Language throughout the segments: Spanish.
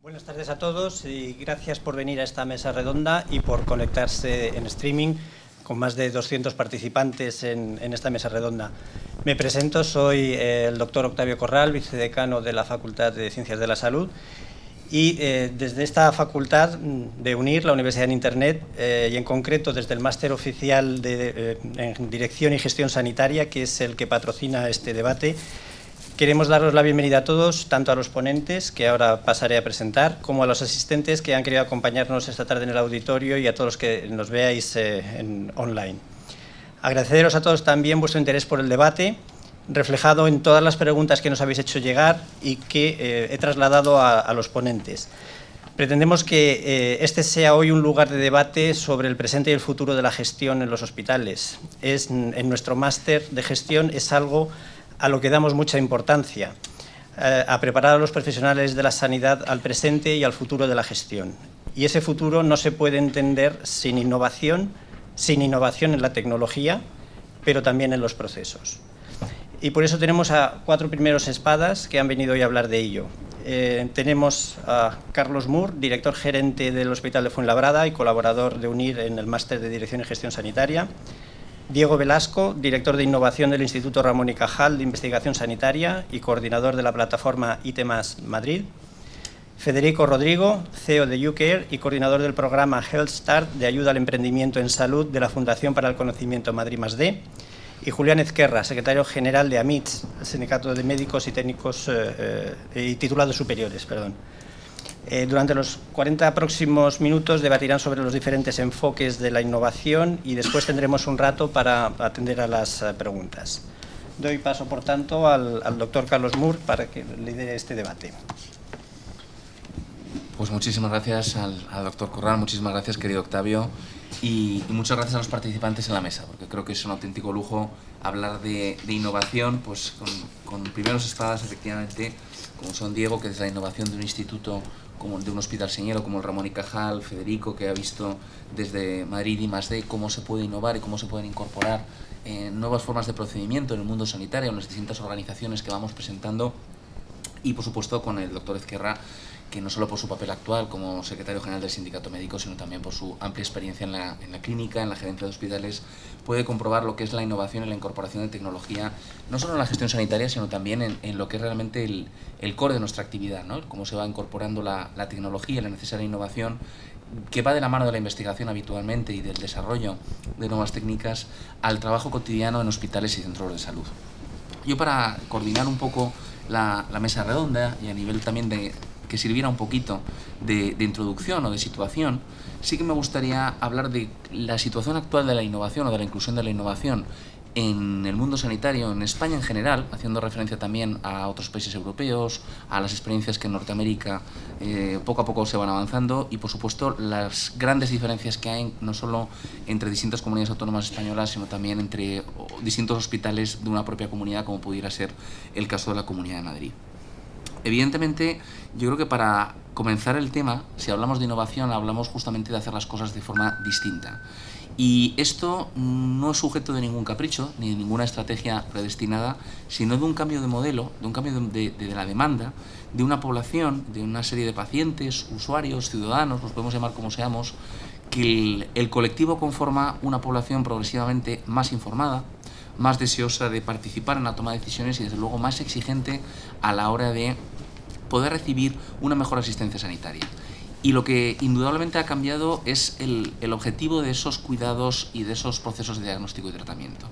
Buenas tardes a todos y gracias por venir a esta mesa redonda y por conectarse en streaming con más de 200 participantes en esta mesa redonda. Me presento, soy el doctor Octavio Corral, vicedecano de la Facultad de Ciencias de la Salud y desde esta facultad de UNIR, la Universidad en Internet, y en concreto desde el máster oficial en Dirección y Gestión Sanitaria, que es el que patrocina este debate, queremos daros la bienvenida a todos, tanto a los ponentes, que ahora pasaré a presentar, como a los asistentes que han querido acompañarnos esta tarde en el auditorio y a todos los que nos veáis online. Agradeceros a todos también vuestro interés por el debate, reflejado en todas las preguntas que nos habéis hecho llegar y que he trasladado a los ponentes. Pretendemos que este sea hoy un lugar de debate sobre el presente y el futuro de la gestión en los hospitales. En nuestro máster de gestión es algo a lo que damos mucha importancia, a preparar a los profesionales de la sanidad al presente y al futuro de la gestión. Y ese futuro no se puede entender sin innovación en la tecnología, pero también en los procesos. Y por eso tenemos a 4 primeros espadas que han venido hoy a hablar de ello. Tenemos a Carlos Moore, director gerente del Hospital de Fuenlabrada y colaborador de UNIR en el máster de Dirección y Gestión Sanitaria. Diego Velasco, director de Innovación del Instituto Ramón y Cajal de Investigación Sanitaria y coordinador de la plataforma ITEMAS Madrid. Federico Rodrigo, CEO de UCare y coordinador del programa Health Start de ayuda al emprendimiento en salud de la Fundación para el Conocimiento Madrid+D. Y Julián Ezquerra, secretario general de AMITS, el Sindicato de Médicos y Técnicos y Titulados Superiores. Durante los 40 próximos minutos debatirán sobre los diferentes enfoques de la innovación y después tendremos un rato para atender a las preguntas. Doy paso, por tanto, al doctor Carlos Moore para que lidere este debate. Pues muchísimas gracias al doctor Corral, muchísimas gracias, querido Octavio, y muchas gracias a los participantes en la mesa, porque creo que es un auténtico lujo hablar de innovación, pues con primeros espadas, efectivamente, como son Diego, que es la innovación de un instituto, como de un hospital señero como el Ramón y Cajal, Federico, que ha visto desde Madrid I+D cómo se puede innovar y cómo se pueden incorporar nuevas formas de procedimiento en el mundo sanitario, en las distintas organizaciones que vamos presentando, y por supuesto con el doctor Ezquerra, que no solo por su papel actual como secretario general del Sindicato Médico, sino también por su amplia experiencia en la clínica, en la gerencia de hospitales, puede comprobar lo que es la innovación y la incorporación de tecnología, no solo en la gestión sanitaria, sino también en lo que es realmente el core de nuestra actividad, ¿no? Cómo se va incorporando la tecnología y la necesaria innovación, que va de la mano de la investigación habitualmente y del desarrollo de nuevas técnicas al trabajo cotidiano en hospitales y centros de salud. Yo, para coordinar un poco la mesa redonda y a nivel también de que sirviera un poquito de introducción o de situación, sí que me gustaría hablar de la situación actual de la innovación o de la inclusión de la innovación en el mundo sanitario, en España en general, haciendo referencia también a otros países europeos, a las experiencias que en Norteamérica poco a poco se van avanzando y, por supuesto, las grandes diferencias que hay no solo entre distintas comunidades autónomas españolas, sino también entre distintos hospitales de una propia comunidad, como pudiera ser el caso de la Comunidad de Madrid. Evidentemente, yo creo que para comenzar el tema, si hablamos de innovación, hablamos justamente de hacer las cosas de forma distinta. Y esto no es sujeto de ningún capricho, ni de ninguna estrategia predestinada, sino de un cambio de modelo, de un cambio de la demanda, de una población, de una serie de pacientes, usuarios, ciudadanos, los podemos llamar como seamos, que el colectivo conforma una población progresivamente más informada, más deseosa de participar en la toma de decisiones y, desde luego, más exigente a la hora de poder recibir una mejor asistencia sanitaria. Y lo que indudablemente ha cambiado es el objetivo de esos cuidados y de esos procesos de diagnóstico y tratamiento.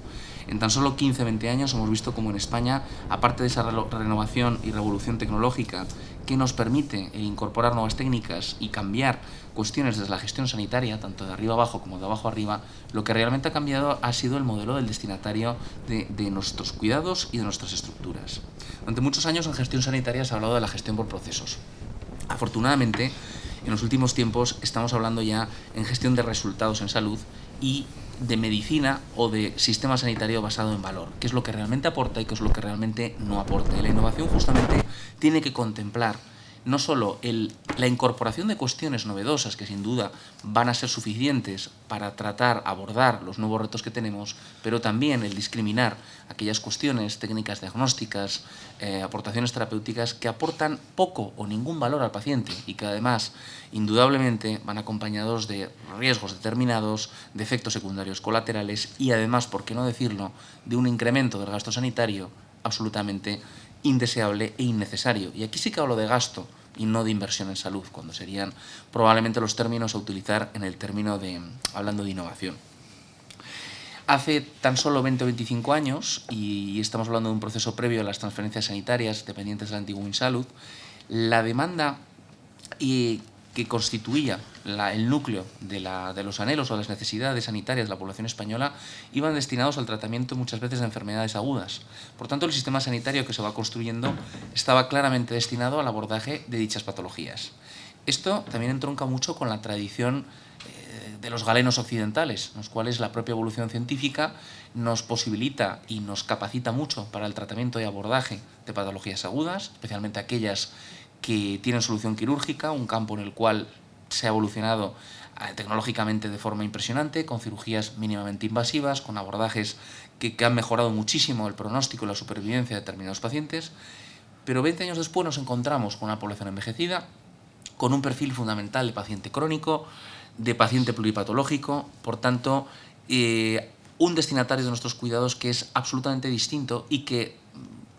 En tan solo 15-20 años hemos visto como en España, aparte de esa renovación y revolución tecnológica que nos permite incorporar nuevas técnicas y cambiar cuestiones desde la gestión sanitaria, tanto de arriba abajo como de abajo arriba, lo que realmente ha cambiado ha sido el modelo del destinatario de nuestros cuidados y de nuestras estructuras. Durante muchos años en gestión sanitaria se ha hablado de la gestión por procesos. Afortunadamente, en los últimos tiempos estamos hablando ya en gestión de resultados en salud y de medicina o de sistema sanitario basado en valor, qué es lo que realmente aporta y qué es lo que realmente no aporta. Y la innovación justamente tiene que contemplar no solo la incorporación de cuestiones novedosas que sin duda van a ser suficientes para abordar los nuevos retos que tenemos, pero también el discriminar aquellas cuestiones, técnicas diagnósticas, aportaciones terapéuticas que aportan poco o ningún valor al paciente y que además indudablemente van acompañados de riesgos determinados, de efectos secundarios colaterales y además, por qué no decirlo, de un incremento del gasto sanitario absolutamente indeseable e innecesario. Y aquí sí que hablo de gasto y no de inversión en salud, cuando serían probablemente los términos a utilizar en el término de hablando de innovación. Hace tan solo 20 o 25 años, y estamos hablando de un proceso previo a las transferencias sanitarias dependientes del antiguo InSalud, la demanda que constituía el núcleo de los anhelos o las necesidades sanitarias de la población española iban destinados al tratamiento muchas veces de enfermedades agudas. Por tanto, el sistema sanitario que se va construyendo estaba claramente destinado al abordaje de dichas patologías. Esto también entronca mucho con la tradición de los galenos occidentales, en los cuales la propia evolución científica nos posibilita y nos capacita mucho para el tratamiento y abordaje de patologías agudas, especialmente aquellas que tienen solución quirúrgica, un campo en el cual se ha evolucionado tecnológicamente de forma impresionante, con cirugías mínimamente invasivas, con abordajes que han mejorado muchísimo el pronóstico y la supervivencia de determinados pacientes, pero 20 años después nos encontramos con una población envejecida, con un perfil fundamental de paciente crónico, de paciente pluripatológico, por tanto, un destinatario de nuestros cuidados que es absolutamente distinto y que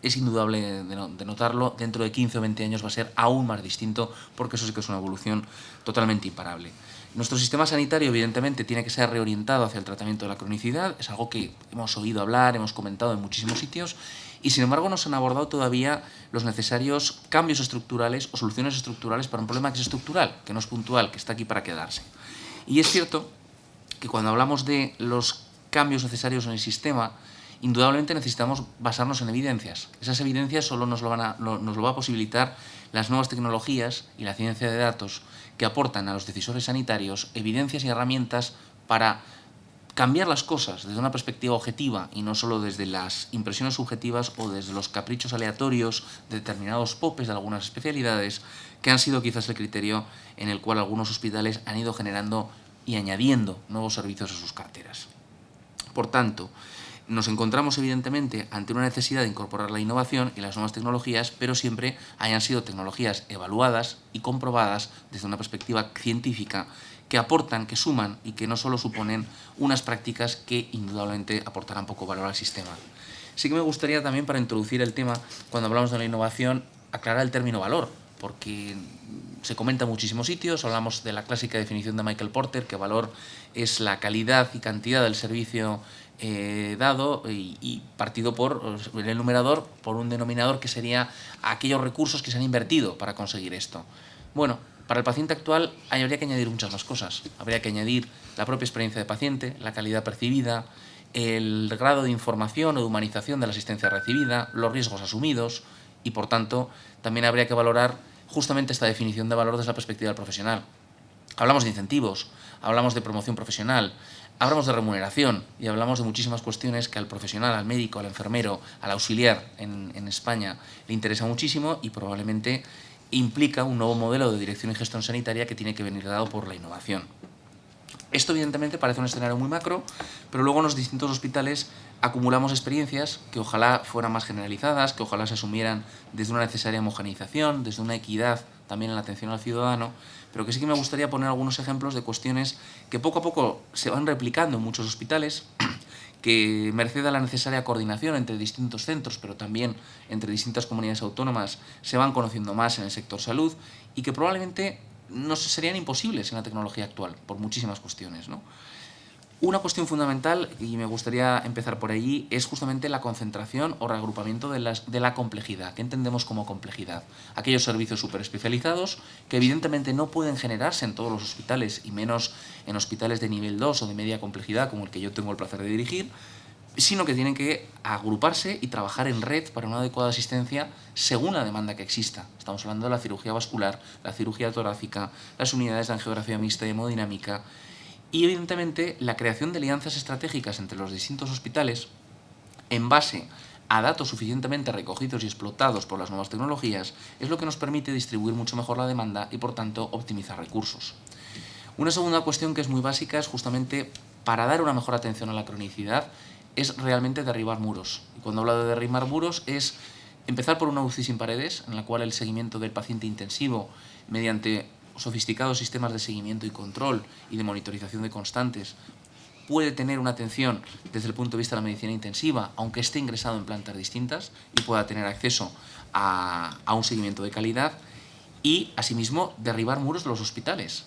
es indudable de notarlo, dentro de 15 o 20 años va a ser aún más distinto, porque eso sí que es una evolución totalmente imparable. Nuestro sistema sanitario, evidentemente, tiene que ser reorientado hacia el tratamiento de la cronicidad, es algo que hemos oído hablar, hemos comentado en muchísimos sitios, y sin embargo no se han abordado todavía los necesarios cambios estructurales o soluciones estructurales para un problema que es estructural, que no es puntual, que está aquí para quedarse. Y es cierto que cuando hablamos de los cambios necesarios en el sistema, indudablemente necesitamos basarnos en evidencias. Esas evidencias solo nos lo va a posibilitar las nuevas tecnologías y la ciencia de datos que aportan a los decisores sanitarios evidencias y herramientas para cambiar las cosas desde una perspectiva objetiva y no solo desde las impresiones subjetivas o desde los caprichos aleatorios de determinados popes de algunas especialidades, que han sido quizás el criterio en el cual algunos hospitales han ido generando y añadiendo nuevos servicios a sus carteras. Por tanto, nos encontramos evidentemente ante una necesidad de incorporar la innovación y las nuevas tecnologías, pero siempre hayan sido tecnologías evaluadas y comprobadas desde una perspectiva científica, que aportan, que suman y que no solo suponen unas prácticas que indudablemente aportarán poco valor al sistema. Sí que me gustaría también, para introducir el tema, cuando hablamos de la innovación, aclarar el término valor, porque se comenta en muchísimos sitios. Hablamos de la clásica definición de Michael Porter, que valor es la calidad y cantidad del servicio dado y partido por el numerador por un denominador que sería aquellos recursos que se han invertido para conseguir esto. Bueno, para el paciente actual habría que añadir muchas más cosas. Habría que añadir la propia experiencia de paciente, la calidad percibida, el grado de información o de humanización de la asistencia recibida, los riesgos asumidos y, por tanto, también habría que valorar justamente esta definición de valor desde la perspectiva del profesional. Hablamos de incentivos, hablamos de promoción profesional, hablamos de remuneración y hablamos de muchísimas cuestiones que al profesional, al médico, al enfermero, al auxiliar en España le interesa muchísimo y probablemente implica un nuevo modelo de dirección y gestión sanitaria que tiene que venir dado por la innovación. Esto evidentemente parece un escenario muy macro, pero luego en los distintos hospitales acumulamos experiencias que ojalá fueran más generalizadas, que ojalá se asumieran desde una necesaria homogeneización, desde una equidad también en la atención al ciudadano, pero que sí que me gustaría poner algunos ejemplos de cuestiones que poco a poco se van replicando en muchos hospitales, que merced a la necesaria coordinación entre distintos centros, pero también entre distintas comunidades autónomas, se van conociendo más en el sector salud y que probablemente no serían imposibles en la tecnología actual, por muchísimas cuestiones, ¿no? Una cuestión fundamental, y me gustaría empezar por allí, es justamente la concentración o reagrupamiento de la complejidad. ¿Qué entendemos como complejidad? Aquellos servicios superespecializados que evidentemente no pueden generarse en todos los hospitales, y menos en hospitales de nivel 2 o de media complejidad, como el que yo tengo el placer de dirigir, sino que tienen que agruparse y trabajar en red para una adecuada asistencia según la demanda que exista. Estamos hablando de la cirugía vascular, la cirugía torácica, las unidades de angiografía mixta y hemodinámica, y evidentemente la creación de alianzas estratégicas entre los distintos hospitales en base a datos suficientemente recogidos y explotados por las nuevas tecnologías es lo que nos permite distribuir mucho mejor la demanda y, por tanto, optimizar recursos. Una segunda cuestión que es muy básica es justamente, para dar una mejor atención a la cronicidad, es realmente derribar muros. Y cuando hablo de derribar muros es empezar por una UCI sin paredes, en la cual el seguimiento del paciente intensivo, mediante sofisticados sistemas de seguimiento y control y de monitorización de constantes, puede tener una atención desde el punto de vista de la medicina intensiva, aunque esté ingresado en plantas distintas, y pueda tener acceso a un seguimiento de calidad, y, asimismo, derribar muros de los hospitales.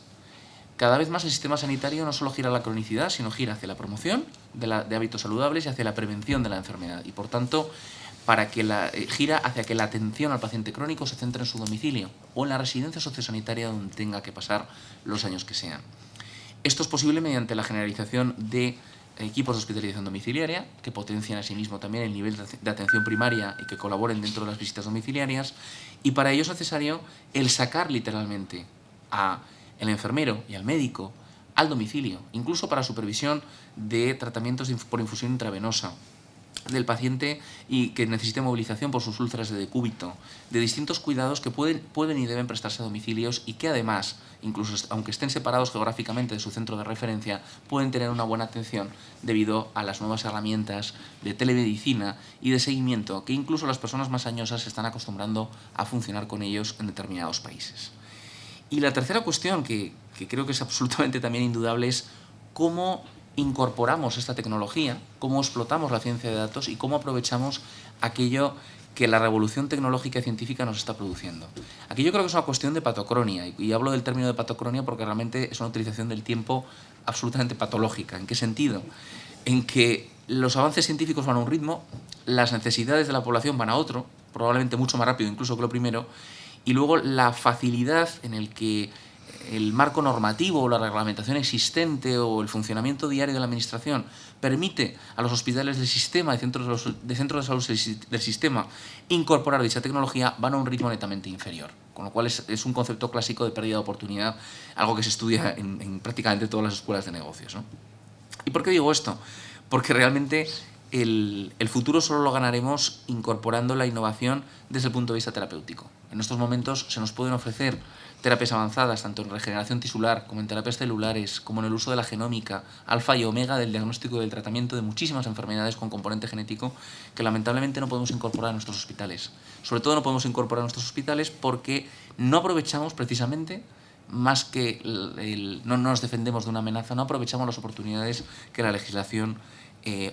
Cada vez más el sistema sanitario no solo gira a la cronicidad, sino gira hacia la promoción de hábitos saludables y hacia la prevención de la enfermedad. Y, por tanto, gira hacia que la atención al paciente crónico se centre en su domicilio o en la residencia sociosanitaria donde tenga que pasar los años que sean. Esto es posible mediante la generalización de equipos de hospitalización domiciliaria, que potencian asimismo también el nivel de atención primaria y que colaboren dentro de las visitas domiciliarias, y para ello es necesario el sacar literalmente al enfermero y al médico al domicilio, incluso para supervisión de tratamientos por infusión intravenosa del paciente y que necesite movilización por sus úlceras de decúbito, de distintos cuidados que pueden y deben prestarse a domicilios y que además, incluso aunque estén separados geográficamente de su centro de referencia, pueden tener una buena atención debido a las nuevas herramientas de telemedicina y de seguimiento que incluso las personas más añosas se están acostumbrando a funcionar con ellos en determinados países. Y la tercera cuestión, que creo que es absolutamente también indudable, es cómo incorporamos esta tecnología, cómo explotamos la ciencia de datos y cómo aprovechamos aquello que la revolución tecnológica y científica nos está produciendo. Aquí yo creo que es una cuestión de patocronia, y hablo del término de patocronia porque realmente es una utilización del tiempo absolutamente patológica. ¿En qué sentido? En que los avances científicos van a un ritmo, las necesidades de la población van a otro, probablemente mucho más rápido incluso que lo primero, y luego la facilidad en el que el marco normativo o la reglamentación existente o el funcionamiento diario de la administración permite a los hospitales del sistema, de centros de salud del sistema, incorporar dicha tecnología, van a un ritmo netamente inferior. Con lo cual es un concepto clásico de pérdida de oportunidad, algo que se estudia en prácticamente todas las escuelas de negocios, ¿no? ¿Y por qué digo esto? Porque realmente el futuro solo lo ganaremos incorporando la innovación desde el punto de vista terapéutico. En estos momentos se nos pueden ofrecer terapias avanzadas, tanto en regeneración tisular como en terapias celulares, como en el uso de la genómica, alfa y omega del diagnóstico y del tratamiento de muchísimas enfermedades con componente genético que lamentablemente no podemos incorporar a nuestros hospitales. Sobre todo no podemos incorporar a nuestros hospitales porque no aprovechamos precisamente, más que no nos defendemos de una amenaza, no aprovechamos las oportunidades que la legislación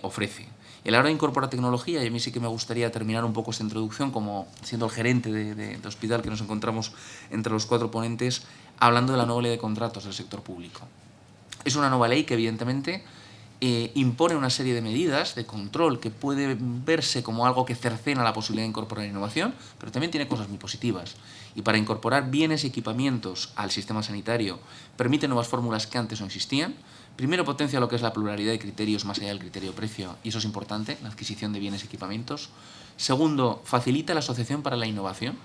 ofrece. Y a la hora de incorporar tecnología, y a mí sí que me gustaría terminar un poco esta introducción como siendo el gerente de hospital que nos encontramos entre los 4 ponentes, hablando de la nueva ley de contratos del sector público. Es una nueva ley que evidentemente impone una serie de medidas de control que puede verse como algo que cercena la posibilidad de incorporar innovación, pero también tiene cosas muy positivas. Y para incorporar bienes y equipamientos al sistema sanitario permite nuevas fórmulas que antes no existían. Primero, potencia lo que es la pluralidad de criterios más allá del criterio precio, y eso es importante, la adquisición de bienes y equipamientos. Segundo, facilita la asociación para la innovación.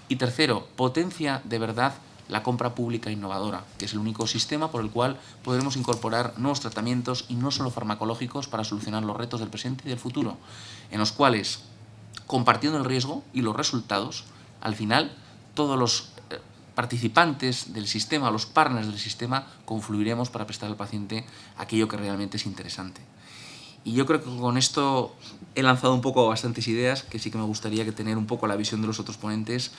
Y tercero, potencia de verdad la compra pública innovadora, que es el único sistema por el cual podremos incorporar nuevos tratamientos y no solo farmacológicos para solucionar los retos del presente y del futuro, en los cuales, compartiendo el riesgo y los resultados, al final todos los participantes del sistema, los partners del sistema, confluiremos para prestar al paciente aquello que realmente es interesante. Y yo creo que con esto he lanzado un poco bastantes ideas, que sí que me gustaría que tener un poco la visión de los otros ponentes,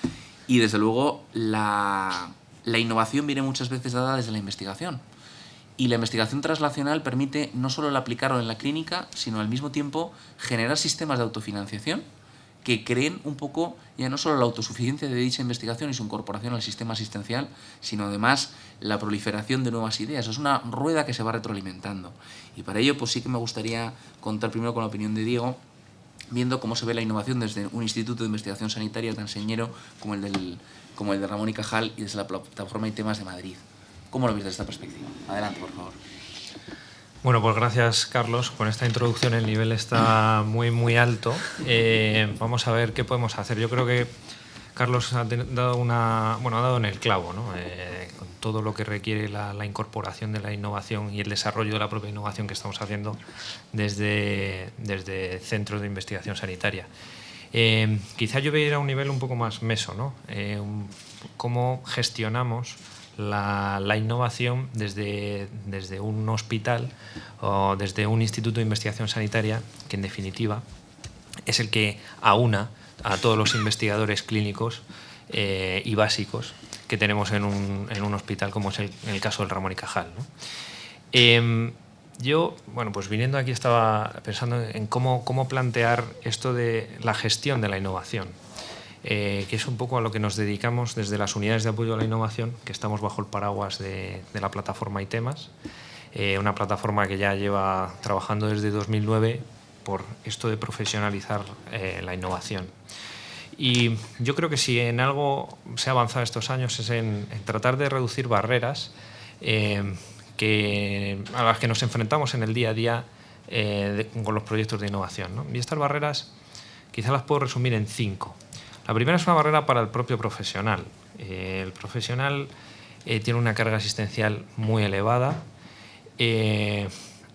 y desde luego la innovación viene muchas veces dada desde la investigación. Y la investigación translacional permite no solo el aplicarlo en la clínica, sino al mismo tiempo generar sistemas de autofinanciación que creen un poco ya no solo la autosuficiencia de dicha investigación y su incorporación al sistema asistencial, sino además la proliferación de nuevas ideas. Es una rueda que se va retroalimentando. Y para ello pues sí que me gustaría contar primero con la opinión de Diego, viendo cómo se ve la innovación desde un instituto de investigación sanitaria tan señero como el de Ramón y Cajal y desde la plataforma ITemas de Madrid. ¿Cómo lo ves desde esta perspectiva? Adelante, por favor. Bueno, pues gracias, Carlos. Con esta introducción el nivel está muy alto. Vamos a ver qué podemos hacer. Yo creo que Carlos ha dado en el clavo, ¿no? Con todo lo que requiere la incorporación de la innovación y el desarrollo de la propia innovación que estamos haciendo desde centros de investigación sanitaria. Quizá yo voy a ir a un nivel un poco más meso, ¿no? Cómo gestionamos la innovación desde un hospital o desde un instituto de investigación sanitaria, que en definitiva es el que aúna a todos los investigadores clínicos y básicos que tenemos en un hospital, como es el caso del Ramón y Cajal, ¿no? Yo, bueno, pues viniendo aquí estaba pensando en cómo plantear esto de la gestión de la innovación, que es un poco a lo que nos dedicamos desde las unidades de apoyo a la innovación, que estamos bajo el paraguas de la plataforma ITEMAS, una plataforma que ya lleva trabajando desde 2009 por esto de profesionalizar la innovación. Y yo creo que si en algo se ha avanzado estos años es en tratar de reducir barreras a las que nos enfrentamos en el día a día con los proyectos de innovación, ¿no? Y estas barreras quizás las puedo resumir en 5. La primera es una barrera para el propio profesional. El profesional tiene una carga asistencial muy elevada.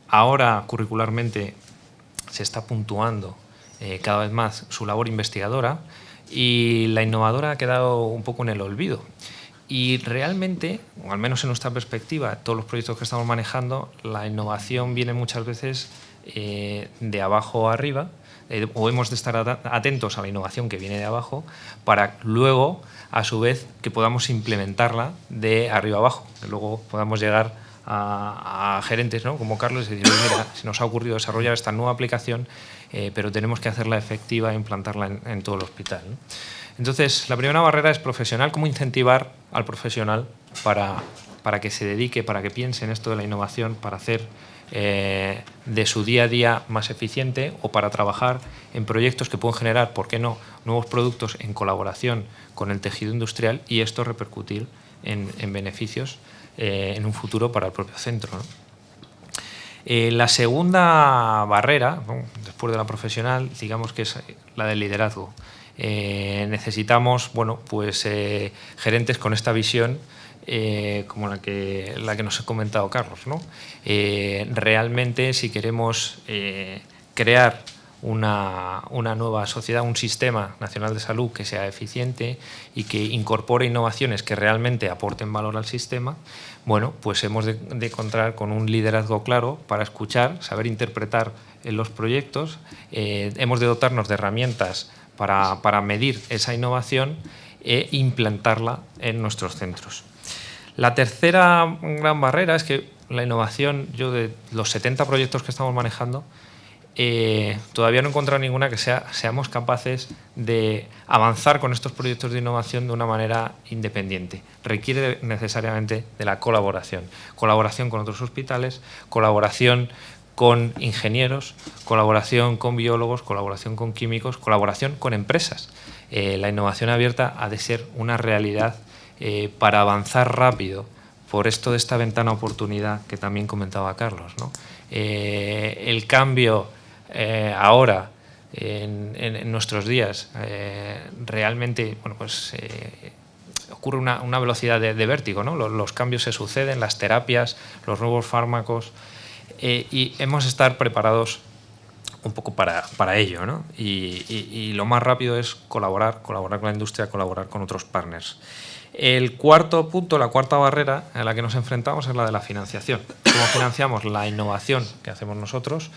Ahora, curricularmente, se está puntuando cada vez más su labor investigadora y la innovadora ha quedado un poco en el olvido. Y realmente, o al menos en nuestra perspectiva, todos los proyectos que estamos manejando, la innovación viene muchas veces de abajo a arriba, o hemos de estar atentos a la innovación que viene de abajo para luego, a su vez, que podamos implementarla de arriba a abajo, que luego podamos llegar a gerentes, ¿no?, como Carlos, y decir, mira, se nos ha ocurrido desarrollar esta nueva aplicación, pero tenemos que hacerla efectiva e implantarla en todo el hospital, ¿no? Entonces, la primera barrera es profesional, cómo incentivar al profesional para que se dedique, para que piense en esto de la innovación, para hacer de su día a día más eficiente o para trabajar en proyectos que pueden generar, ¿por qué no?, nuevos productos en colaboración con el tejido industrial y esto repercutir en beneficios en un futuro para el propio centro, ¿no? La segunda barrera, ¿no?, después de la profesional, digamos que es la del liderazgo. Necesitamos, bueno, pues gerentes con esta visión como la que nos ha comentado Carlos, ¿no? Realmente, si queremos crear una nueva sociedad, un sistema nacional de salud que sea eficiente y que incorpore innovaciones que realmente aporten valor al sistema, bueno, pues hemos de contar con un liderazgo claro para escuchar, saber interpretar los proyectos, hemos de dotarnos de herramientas para medir esa innovación e implantarla en nuestros centros. La tercera gran barrera es que la innovación, yo de los 70 proyectos que estamos manejando, todavía no he encontrado ninguna que seamos capaces de avanzar con estos proyectos de innovación de una manera independiente. Requiere necesariamente de la colaboración con otros hospitales, colaboración con ingenieros, colaboración con biólogos, colaboración con químicos, colaboración con empresas. La innovación abierta ha de ser una realidad para avanzar rápido por esto de esta ventana de oportunidad que también comentaba Carlos, ¿no? El cambio ahora en nuestros días realmente, bueno, pues ocurre una velocidad de vértigo, ¿no? Los cambios se suceden, las terapias, los nuevos fármacos, y hemos de estar preparados un poco para ello, ¿no? Y lo más rápido es colaborar con la industria, colaborar con otros partners. El cuarto punto, la cuarta barrera a la que nos enfrentamos es la de la financiación. Cómo financiamos la innovación que hacemos nosotros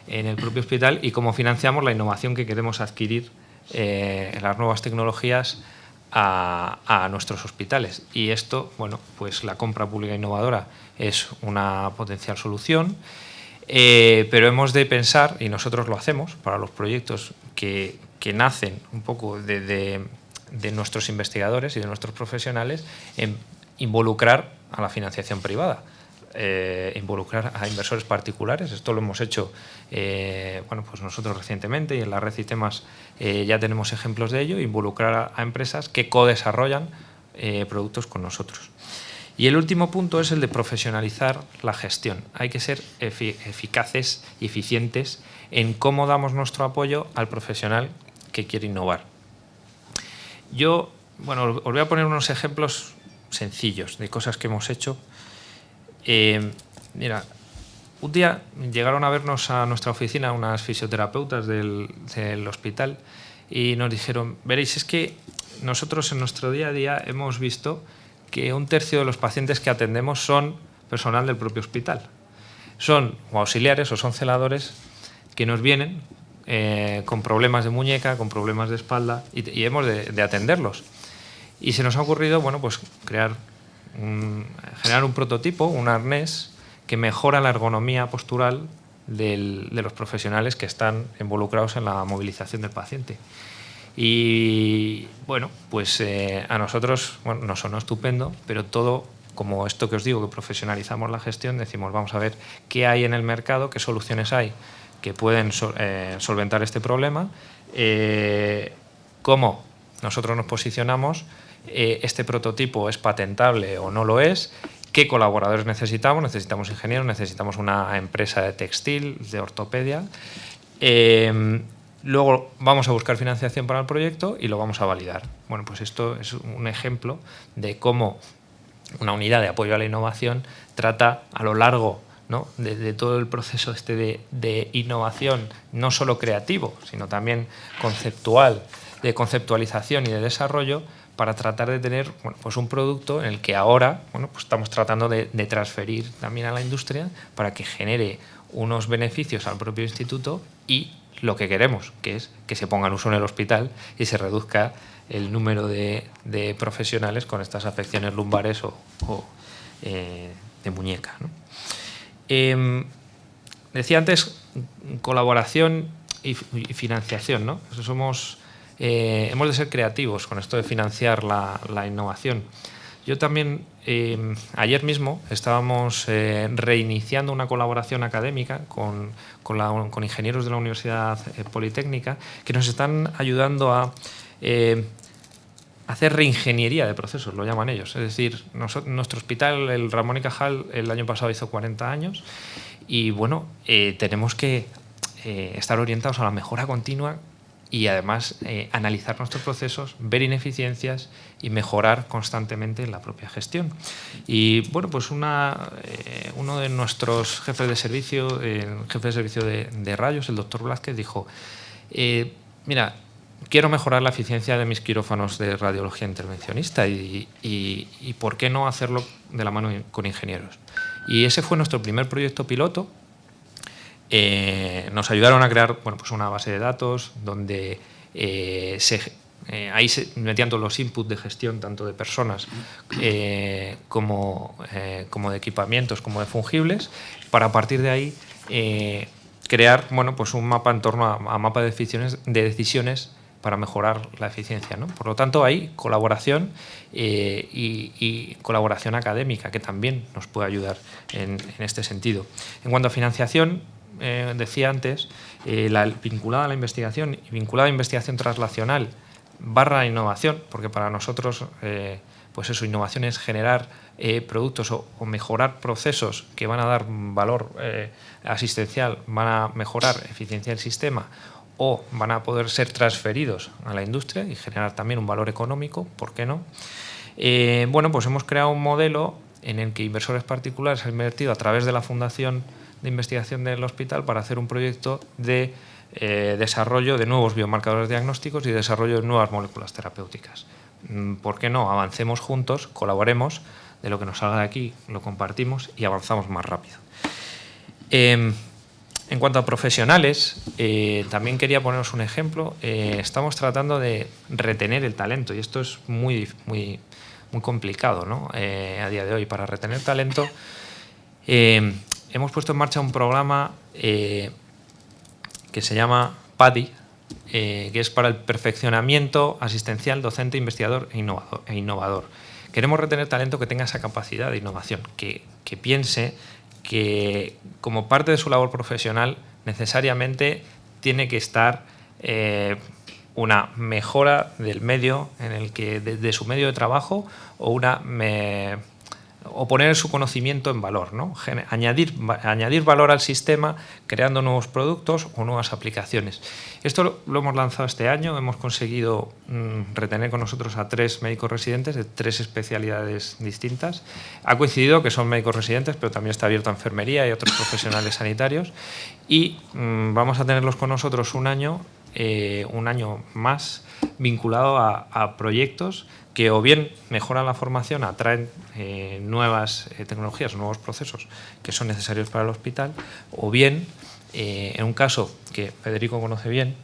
en el propio hospital y cómo financiamos la innovación que queremos adquirir en las nuevas tecnologías a nuestros hospitales. Y esto, bueno, pues la compra pública innovadora es una potencial solución, pero hemos de pensar, y nosotros lo hacemos para los proyectos que nacen un poco de nuestros investigadores y de nuestros profesionales, en involucrar a la financiación privada, involucrar a inversores particulares. Esto lo hemos hecho bueno, pues nosotros recientemente, y en la red ITEMAS ya tenemos ejemplos de ello, involucrar a empresas que co-desarrollan productos con nosotros. Y el último punto es el de profesionalizar la gestión. Hay que ser eficaces y eficientes en cómo damos nuestro apoyo al profesional que quiere innovar. Yo, bueno, os voy a poner unos ejemplos sencillos, de cosas que hemos hecho. Mira, un día llegaron a vernos a nuestra oficina unas fisioterapeutas del hospital y nos dijeron, veréis, es que nosotros en nuestro día a día hemos visto que 1/3 de los pacientes que atendemos son personal del propio hospital. Son o auxiliares o son celadores que nos vienen con problemas de muñeca, con problemas de espalda y hemos de atenderlos. Y se nos ha ocurrido, bueno, pues generar un prototipo, un arnés que mejora la ergonomía postural de los profesionales que están involucrados en la movilización del paciente. Y bueno, pues a nosotros nos sonó estupendo, pero todo, como esto que os digo, que profesionalizamos la gestión, decimos, vamos a ver qué hay en el mercado, qué soluciones hay que pueden solventar este problema, cómo nosotros nos posicionamos, este prototipo es patentable o no lo es, qué colaboradores necesitamos ingenieros, necesitamos una empresa de textil, de ortopedia. Luego vamos a buscar financiación para el proyecto y lo vamos a validar. Bueno, pues esto es un ejemplo de cómo una unidad de apoyo a la innovación trata a lo largo, ¿no?, de todo el proceso de innovación, no solo creativo, sino también conceptual, de conceptualización y de desarrollo, para tratar de tener, bueno, pues un producto en el que ahora, bueno, pues estamos tratando de transferir también a la industria para que genere unos beneficios al propio instituto y lo que queremos, que es que se ponga en uso en el hospital y se reduzca el número de profesionales con estas afecciones lumbares o de muñeca, ¿no? Decía antes colaboración y financiación, ¿no? Hemos de ser creativos con esto de financiar la innovación. Yo también, ayer mismo, estábamos reiniciando una colaboración académica con ingenieros de la Universidad Politécnica que nos están ayudando a hacer reingeniería de procesos, lo llaman ellos. Es decir, nuestro hospital, el Ramón y Cajal, el año pasado hizo 40 años y bueno, tenemos que estar orientados a la mejora continua y además analizar nuestros procesos, ver ineficiencias y mejorar constantemente la propia gestión. Y bueno, pues uno de nuestros jefes de servicio, de rayos, el doctor Blázquez, dijo, mira, quiero mejorar la eficiencia de mis quirófanos de radiología intervencionista y ¿por qué no hacerlo de la mano con ingenieros? Y ese fue nuestro primer proyecto piloto. Nos ayudaron a crear, bueno, pues una base de datos donde ahí se metían todos los inputs de gestión, tanto de personas como de equipamientos, como de fungibles, para a partir de ahí crear, bueno, pues un mapa en torno a mapa de decisiones para mejorar la eficiencia, ¿no? Por lo tanto, hay colaboración y colaboración académica que también nos puede ayudar en este sentido. En cuanto a financiación, decía antes, vinculada a la investigación y vinculada a investigación translacional / innovación, porque para nosotros pues eso, innovación es generar productos o mejorar procesos que van a dar valor asistencial, van a mejorar eficiencia del sistema o van a poder ser transferidos a la industria y generar también un valor económico, ¿por qué no? Bueno, pues hemos creado un modelo en el que inversores particulares han invertido a través de la Fundación de Investigación del Hospital para hacer un proyecto de desarrollo de nuevos biomarcadores diagnósticos y desarrollo de nuevas moléculas terapéuticas. ¿Por qué no? Avancemos juntos, colaboremos, de lo que nos salga de aquí lo compartimos y avanzamos más rápido. En cuanto a profesionales, también quería poneros un ejemplo. Estamos tratando de retener el talento y esto es muy complicado, ¿no? A día de hoy. Para retener talento hemos puesto en marcha un programa que se llama PADI, que es para el perfeccionamiento asistencial, docente, investigador e innovador. Queremos retener talento que tenga esa capacidad de innovación, que piense que como parte de su labor profesional necesariamente tiene que estar una mejora del medio en el que de su medio de trabajo o o poner su conocimiento en valor, ¿no? Añadir valor al sistema creando nuevos productos o nuevas aplicaciones. Esto lo hemos lanzado este año, hemos conseguido retener con nosotros a 3 médicos residentes de 3 especialidades distintas. Ha coincidido que son médicos residentes, pero también está abierto a enfermería y otros profesionales sanitarios, y vamos a tenerlos con nosotros un año más vinculado a proyectos que o bien mejoran la formación, atraen nuevas tecnologías, nuevos procesos que son necesarios para el hospital, o bien, en un caso que Federico conoce bien,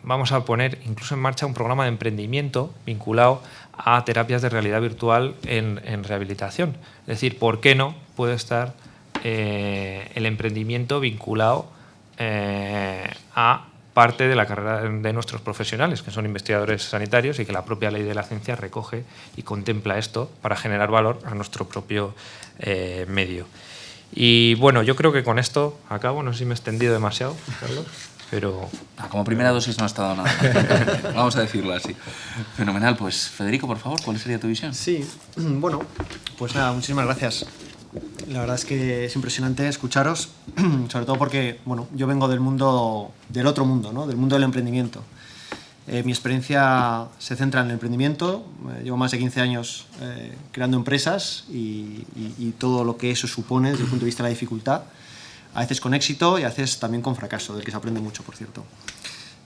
vamos a poner incluso en marcha un programa de emprendimiento vinculado a terapias de realidad virtual en rehabilitación. Es decir, ¿por qué no puede estar el emprendimiento vinculado a parte de la carrera de nuestros profesionales, que son investigadores sanitarios, y que la propia ley de la ciencia recoge y contempla esto para generar valor a nuestro propio medio? Y bueno, yo creo que con esto acabo. No sé si me he extendido demasiado, Carlos, pero... Como primera dosis no ha estado nada. Vamos a decirlo así. Fenomenal. Pues Federico, por favor, ¿cuál sería tu visión? Sí, bueno, pues nada, muchísimas gracias. La verdad es que es impresionante escucharos, sobre todo porque, bueno, yo vengo del otro mundo, ¿no? Del mundo del emprendimiento. Mi experiencia se centra en el emprendimiento. Llevo más de 15 años creando empresas y todo lo que eso supone desde el punto de vista de la dificultad, a veces con éxito y a veces también con fracaso, del que se aprende mucho, por cierto.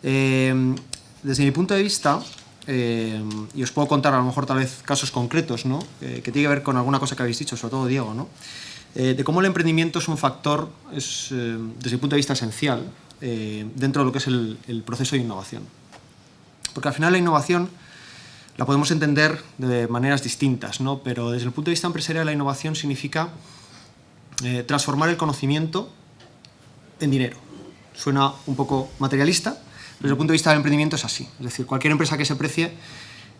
Desde mi punto de vista, y os puedo contar a lo mejor tal vez casos concretos, ¿no? Que tiene que ver con alguna cosa que habéis dicho, sobre todo Diego, ¿no? De cómo el emprendimiento es un factor, desde mi punto de vista, esencial dentro de lo que es el proceso de innovación. Porque al final la innovación la podemos entender de maneras distintas, ¿no? Pero desde el punto de vista empresarial la innovación significa transformar el conocimiento en dinero. Suena un poco materialista, pero desde el punto de vista del emprendimiento es así. Es decir, cualquier empresa que se precie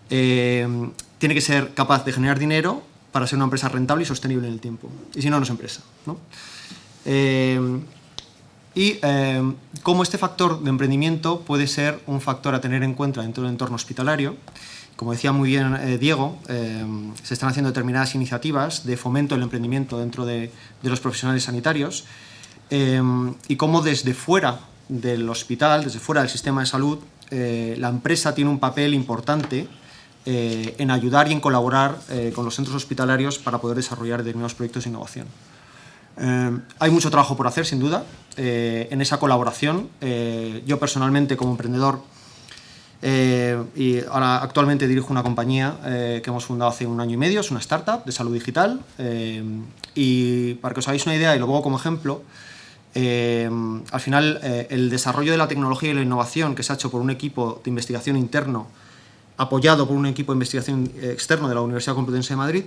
tiene que ser capaz de generar dinero para ser una empresa rentable y sostenible en el tiempo. Y si no, no es empresa, ¿no? Cómo este factor de emprendimiento puede ser un factor a tener en cuenta dentro del entorno hospitalario. Como decía muy bien Diego, se están haciendo determinadas iniciativas de fomento del emprendimiento dentro de los profesionales sanitarios, y cómo desde fuera del hospital, desde fuera del sistema de salud, la empresa tiene un papel importante en ayudar y en colaborar con los centros hospitalarios para poder desarrollar determinados proyectos de innovación. Hay mucho trabajo por hacer, sin duda, en esa colaboración. Yo personalmente, como emprendedor, y ahora actualmente dirijo una compañía que hemos fundado hace 1 año y medio, es una startup de salud digital, y para que os hagáis una idea, y lo pongo como ejemplo, al final el desarrollo de la tecnología y la innovación que se ha hecho por un equipo de investigación interno apoyado por un equipo de investigación externo de la Universidad Complutense de Madrid.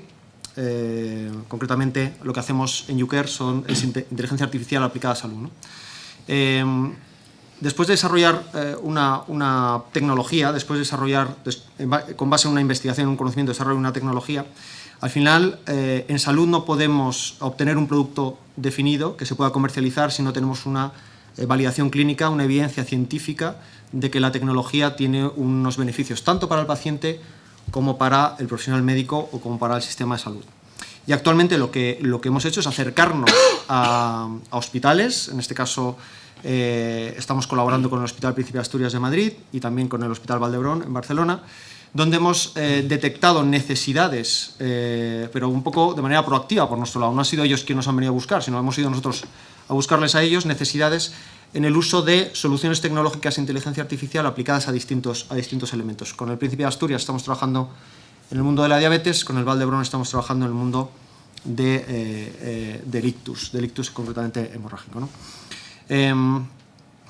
Concretamente lo que hacemos en UCARE es inteligencia artificial aplicada a salud, ¿no? Después de desarrollar una tecnología, después de desarrollar, con base en una investigación, un conocimiento, desarrollar una tecnología, al final en salud no podemos obtener un producto definido que se pueda comercializar si no tenemos una validación clínica, una evidencia científica de que la tecnología tiene unos beneficios tanto para el paciente como para el profesional médico o como para el sistema de salud. Y actualmente lo que hemos hecho es acercarnos a hospitales. En este caso estamos colaborando con el Hospital Príncipe de Asturias de Madrid y también con el Hospital Vall d'Hebron en Barcelona, donde hemos detectado necesidades, pero un poco de manera proactiva por nuestro lado. No han sido ellos quienes nos han venido a buscar, sino hemos ido nosotros a buscarles a ellos necesidades en el uso de soluciones tecnológicas de inteligencia artificial aplicadas a distintos elementos. Con el Príncipe de Asturias estamos trabajando en el mundo de la diabetes, con el Vall d'Hebron estamos trabajando en el mundo del ictus concretamente hemorrágico, ¿no?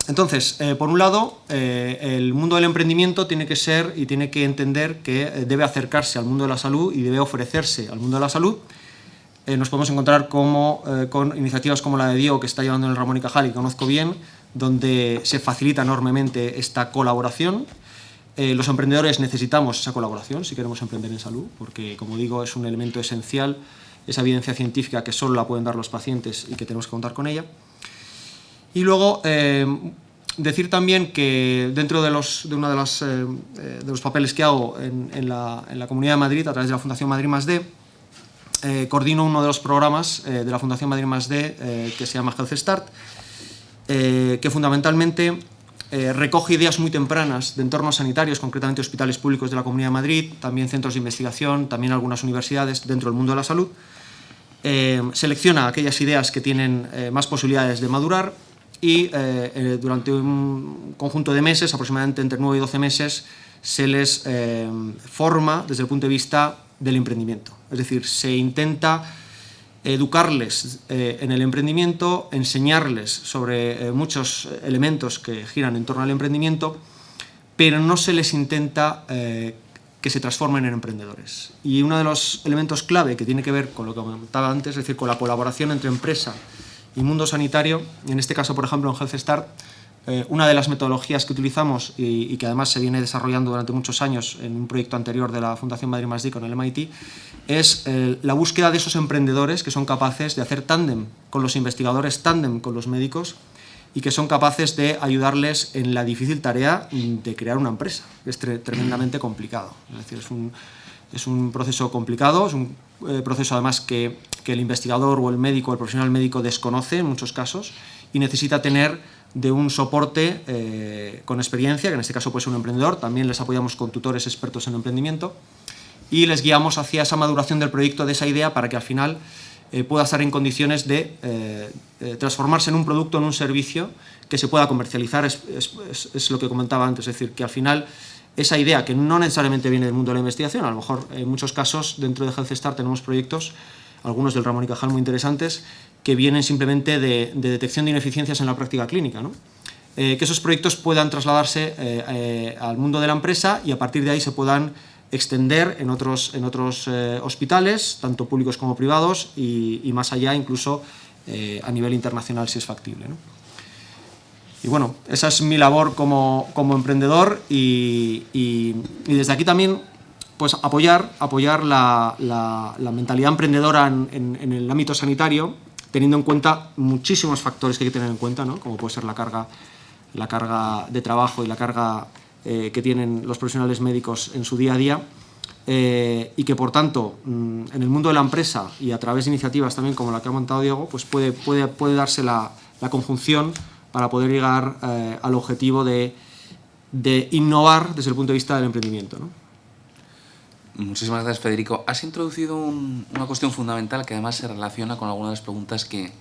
Entonces, por un lado, el mundo del emprendimiento tiene que ser y tiene que entender que debe acercarse al mundo de la salud y debe ofrecerse al mundo de la salud. Nos podemos encontrar con iniciativas como la de Diego, que está llevando en el Ramón y Cajal, y que conozco bien, donde se facilita enormemente esta colaboración. Los emprendedores necesitamos esa colaboración si queremos emprender en salud, porque, como digo, es un elemento esencial, esa evidencia científica que solo la pueden dar los pacientes y que tenemos que contar con ella. Y luego, decir también que dentro de uno de los papeles que hago en la Comunidad de Madrid, a través de la Fundación Madrid+D, coordino uno de los programas de la Fundación Madrid +D que se llama Health Start, que fundamentalmente recoge ideas muy tempranas de entornos sanitarios, concretamente hospitales públicos de la Comunidad de Madrid, también centros de investigación, también algunas universidades dentro del mundo de la salud. Selecciona aquellas ideas que tienen más posibilidades de madurar y durante un conjunto de meses, aproximadamente entre 9 y 12 meses, se les forma desde el punto de vista del emprendimiento. Es decir, se intenta educarles en el emprendimiento, enseñarles sobre muchos elementos que giran en torno al emprendimiento, pero no se les intenta que se transformen en emprendedores. Y uno de los elementos clave que tiene que ver con lo que comentaba antes, es decir, con la colaboración entre empresa y mundo sanitario, en este caso, por ejemplo, en Health Start, una de las metodologías que utilizamos y que además se viene desarrollando durante muchos años en un proyecto anterior de la Fundación Madrid +D con el MIT, es la búsqueda de esos emprendedores que son capaces de hacer tándem con los investigadores, tándem con los médicos, y que son capaces de ayudarles en la difícil tarea de crear una empresa, que es tremendamente complicado. Es decir, es un proceso complicado, es un proceso además que el investigador o el médico, el profesional médico desconoce en muchos casos y necesita tener de un soporte con experiencia, que en este caso puede ser un emprendedor. También les apoyamos con tutores expertos en emprendimiento y les guiamos hacia esa maduración del proyecto, de esa idea, para que al final pueda estar en condiciones de transformarse en un producto, en un servicio que se pueda comercializar. Es lo que comentaba antes, es decir, que al final esa idea, que no necesariamente viene del mundo de la investigación, a lo mejor en muchos casos dentro de Health Start tenemos proyectos, algunos del Ramón y Cajal muy interesantes, que vienen simplemente de detección de ineficiencias en la práctica clínica, ¿no? Que esos proyectos puedan trasladarse al mundo de la empresa y a partir de ahí se puedan extender en otros hospitales, tanto públicos como privados, y más allá incluso a nivel internacional si es factible, ¿no? Y bueno, esa es mi labor como emprendedor y desde aquí también pues apoyar la mentalidad emprendedora en el ámbito sanitario, teniendo en cuenta muchísimos factores que hay que tener en cuenta, ¿no? Como puede ser la carga de trabajo y la carga que tienen los profesionales médicos en su día a día, y que por tanto en el mundo de la empresa y a través de iniciativas también como la que ha montado Diego, pues puede darse la conjunción para poder llegar al objetivo de innovar desde el punto de vista del emprendimiento, ¿no? Muchísimas gracias, Federico. Has introducido una cuestión fundamental que además se relaciona con algunas de las preguntas que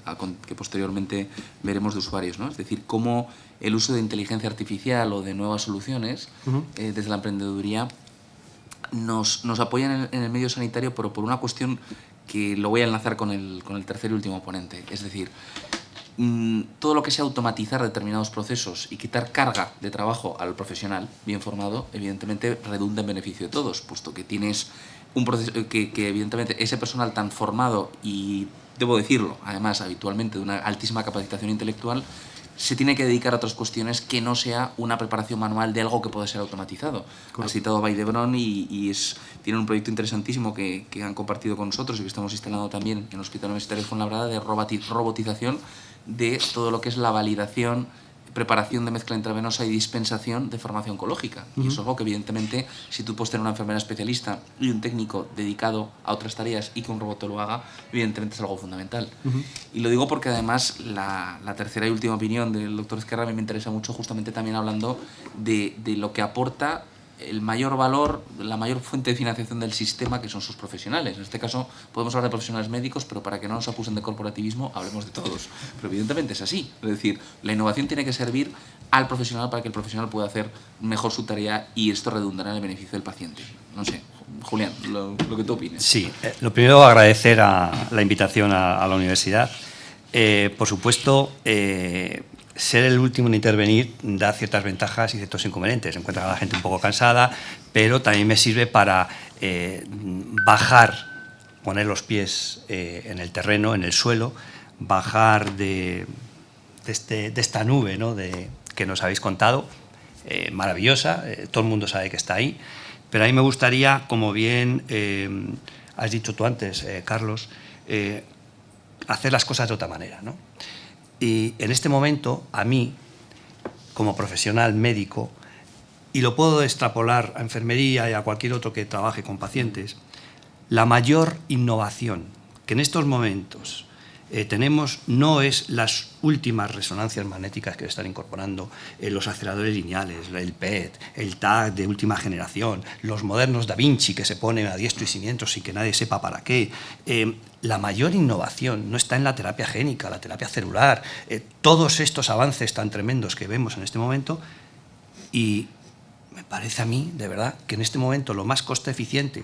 posteriormente veremos de usuarios, ¿no? Es decir, cómo el uso de inteligencia artificial o de nuevas soluciones desde la emprendeduría nos apoyan en el medio sanitario, pero por una cuestión que lo voy a enlazar con el tercer y último ponente. Es decir, todo lo que sea automatizar determinados procesos y quitar carga de trabajo al profesional bien formado, evidentemente redunda en beneficio de todos, puesto que tienes un proceso que evidentemente ese personal tan formado y, debo decirlo, además habitualmente de una altísima capacitación intelectual, se tiene que dedicar a otras cuestiones que no sea una preparación manual de algo que puede ser automatizado. Correcto. Has citado Vall-d'Hebron y tienen un proyecto interesantísimo que han compartido con nosotros y que estamos instalando también en el Hospital Universitario de Fuenlabrada, de robotización de todo lo que es la validación, preparación de mezcla intravenosa y dispensación de farmacia oncológica. Y eso es algo que evidentemente, si tú puedes tener una enfermera especialista y un técnico dedicado a otras tareas y que un robot lo haga, evidentemente es algo fundamental. Y lo digo porque además la tercera y última opinión del doctor Ezquerra me interesa mucho, justamente también hablando de lo que aporta el mayor valor, la mayor fuente de financiación del sistema, que son sus profesionales. En este caso podemos hablar de profesionales médicos, pero para que no nos acusen de corporativismo, hablemos de todos. Pero evidentemente es así. Es decir, la innovación tiene que servir al profesional para que el profesional pueda hacer mejor su tarea y esto redundará en el beneficio del paciente. No sé, Julián, lo que tú opines. Sí, lo primero agradecer la invitación a la universidad. Por supuesto, ser el último en intervenir da ciertas ventajas y ciertos inconvenientes. Encuentra a la gente un poco cansada, pero también me sirve para bajar, poner los pies en el terreno, en el suelo, bajar de esta nube, ¿no?, que nos habéis contado, maravillosa, todo el mundo sabe que está ahí, pero a mí me gustaría, como bien has dicho tú antes, Carlos, hacer las cosas de otra manera, ¿no? Y en este momento, a mí, como profesional médico, y lo puedo extrapolar a enfermería y a cualquier otro que trabaje con pacientes, la mayor innovación que en estos momentos tenemos no es las últimas resonancias magnéticas que están incorporando, los aceleradores lineales, el PET, el TAC de última generación, los modernos Da Vinci que se ponen a diestro y siniestro sin que nadie sepa para qué. La mayor innovación no está en la terapia génica, la terapia celular, todos estos avances tan tremendos que vemos en este momento, y me parece a mí, de verdad, que en este momento lo más coste eficiente,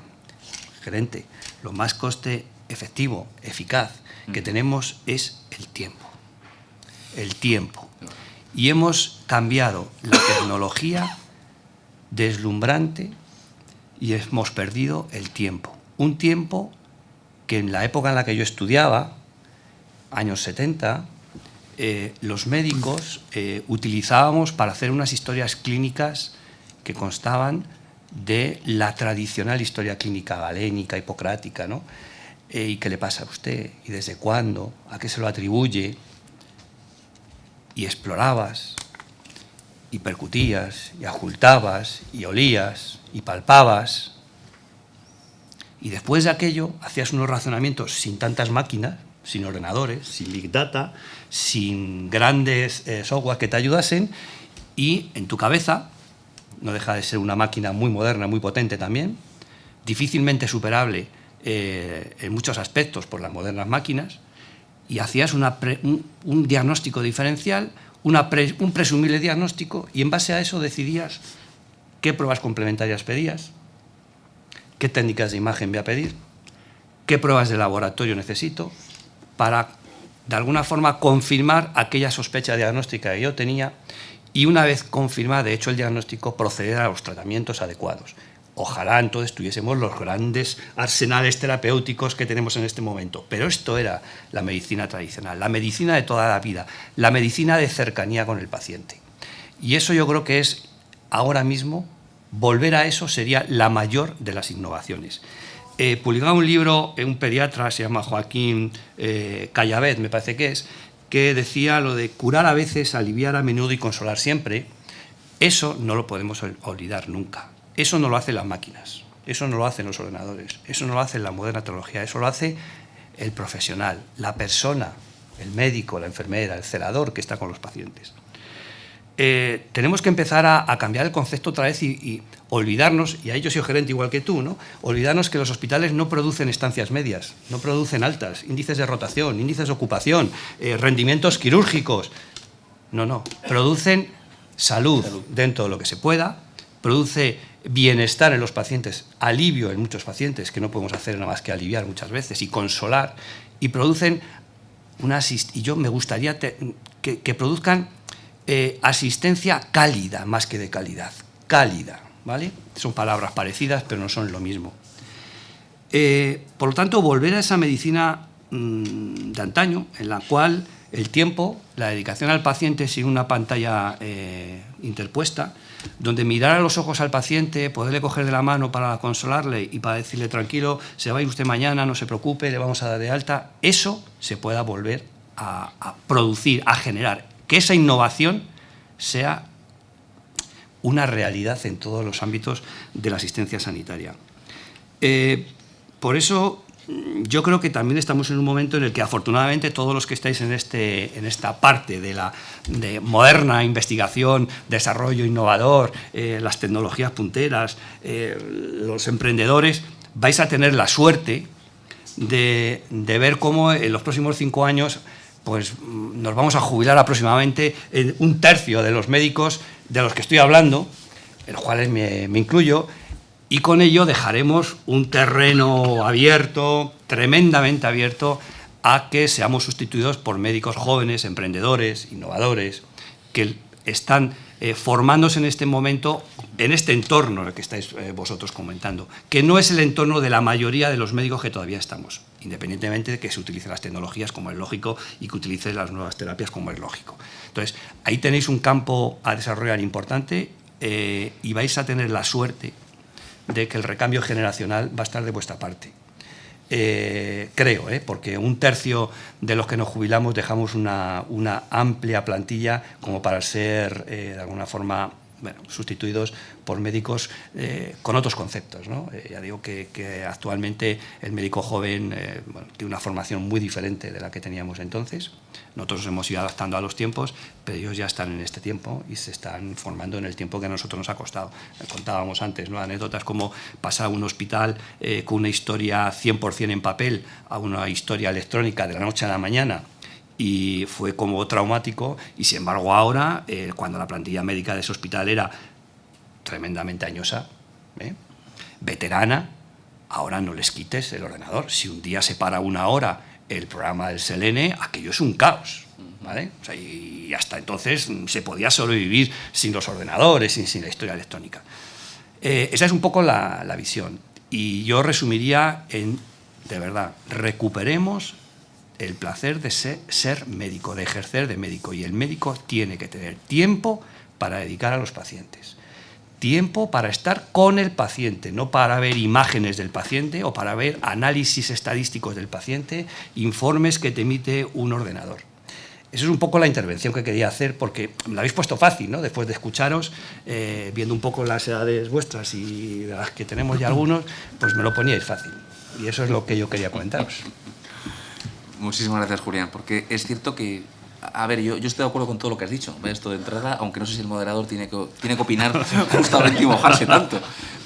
gerente, lo más coste efectivo, eficaz, que tenemos es el tiempo. El tiempo. Y hemos cambiado la tecnología deslumbrante y hemos perdido el tiempo. Un tiempo que en la época en la que yo estudiaba, años 70, los médicos utilizábamos para hacer unas historias clínicas que constaban de la tradicional historia clínica galénica, hipocrática, ¿no? ¿Y qué le pasa a usted? ¿Y desde cuándo? ¿A qué se lo atribuye? Y explorabas, y percutías, y ocultabas, y olías, y palpabas. Y después de aquello hacías unos razonamientos sin tantas máquinas, sin ordenadores, sin Big Data, sin grandes software que te ayudasen, y en tu cabeza, no deja de ser una máquina muy moderna, muy potente también, difícilmente superable en muchos aspectos por las modernas máquinas, y hacías un diagnóstico diferencial, un presumible diagnóstico, y en base a eso decidías qué pruebas complementarias pedías, qué técnicas de imagen voy a pedir, qué pruebas de laboratorio necesito para, de alguna forma, confirmar aquella sospecha diagnóstica que yo tenía, y una vez confirmada, hecho el diagnóstico, proceder a los tratamientos adecuados. Ojalá entonces tuviésemos los grandes arsenales terapéuticos que tenemos en este momento. Pero esto era la medicina tradicional, la medicina de toda la vida, la medicina de cercanía con el paciente. Y eso yo creo que es, ahora mismo, volver a eso sería la mayor de las innovaciones. Publicaba un libro, un pediatra, se llama Joaquín Callavez, me parece que decía lo de curar a veces, aliviar a menudo y consolar siempre. Eso no lo podemos olvidar nunca. Eso no lo hacen las máquinas, eso no lo hacen los ordenadores, eso no lo hace la moderna tecnología, eso lo hace el profesional, la persona, el médico, la enfermera, el celador que está con los pacientes. Tenemos que empezar a cambiar el concepto otra vez y olvidarnos, y ahí yo soy gerente igual que tú, ¿no? Olvidarnos que los hospitales no producen estancias medias, no producen altas, índices de rotación, índices de ocupación, rendimientos quirúrgicos. No, producen salud dentro de lo que se pueda, produce bienestar en los pacientes, alivio en muchos pacientes, que no podemos hacer nada más que aliviar muchas veces y consolar, y producen y yo me gustaría que produzcan asistencia cálida más que de calidad, cálida, ¿vale? Son palabras parecidas, pero no son lo mismo. Por lo tanto, volver a esa medicina de antaño, en la cual el tiempo, la dedicación al paciente sin una pantalla interpuesta, donde mirar a los ojos al paciente, poderle coger de la mano para consolarle y para decirle tranquilo, se va a ir usted mañana, no se preocupe, le vamos a dar de alta, eso se pueda volver a producir, a generar, que esa innovación sea una realidad en todos los ámbitos de la asistencia sanitaria. Por eso yo creo que también estamos en un momento en el que afortunadamente todos los que estáis en esta parte de moderna investigación, desarrollo innovador, las tecnologías punteras, los emprendedores, vais a tener la suerte de ver cómo en los próximos 5 años pues, nos vamos a jubilar aproximadamente un tercio de los médicos de los que estoy hablando, en los cuales me incluyo, y con ello dejaremos un terreno abierto, tremendamente abierto, a que seamos sustituidos por médicos jóvenes, emprendedores, innovadores, que están formándose en este momento, en este entorno en el que estáis vosotros comentando, que no es el entorno de la mayoría de los médicos que todavía estamos, independientemente de que se utilicen las tecnologías como es lógico y que utilicen las nuevas terapias como es lógico. Entonces, ahí tenéis un campo a desarrollar importante y vais a tener la suerte de que el recambio generacional va a estar de vuestra parte. Creo, porque un tercio de los que nos jubilamos dejamos una amplia plantilla como para ser, de alguna forma, bueno, sustituidos por médicos con otros conceptos, ¿no? Ya digo que actualmente el médico joven bueno, tiene una formación muy diferente de la que teníamos entonces. Nosotros nos hemos ido adaptando a los tiempos, pero ellos ya están en este tiempo y se están formando en el tiempo que a nosotros nos ha costado. Contábamos antes, ¿no? Anécdotas como pasar a un hospital con una historia 100% en papel a una historia electrónica de la noche a la mañana, y fue como traumático. Y sin embargo ahora, cuando la plantilla médica de ese hospital era tremendamente añosa, veterana, ahora no les quites el ordenador. Si un día se para una hora el programa del Selene, aquello es un caos, ¿vale? O sea, y hasta entonces se podía sobrevivir sin los ordenadores, sin la historia electrónica. Esa es un poco la visión. Y yo resumiría en, de verdad, recuperemos el placer de ser médico, de ejercer de médico. Y el médico tiene que tener tiempo para dedicar a los pacientes. Tiempo para estar con el paciente, no para ver imágenes del paciente o para ver análisis estadísticos del paciente, informes que te emite un ordenador. Esa es un poco la intervención que quería hacer, porque me la habéis puesto fácil, ¿no? Después de escucharos, viendo un poco las edades vuestras y de las que tenemos ya algunos, pues me lo poníais fácil. Y eso es lo que yo quería comentaros. Muchísimas gracias, Julián, porque es cierto que, a ver, yo estoy de acuerdo con todo lo que has dicho, esto de entrada, aunque no sé si el moderador tiene que opinar justamente y mojarse tanto,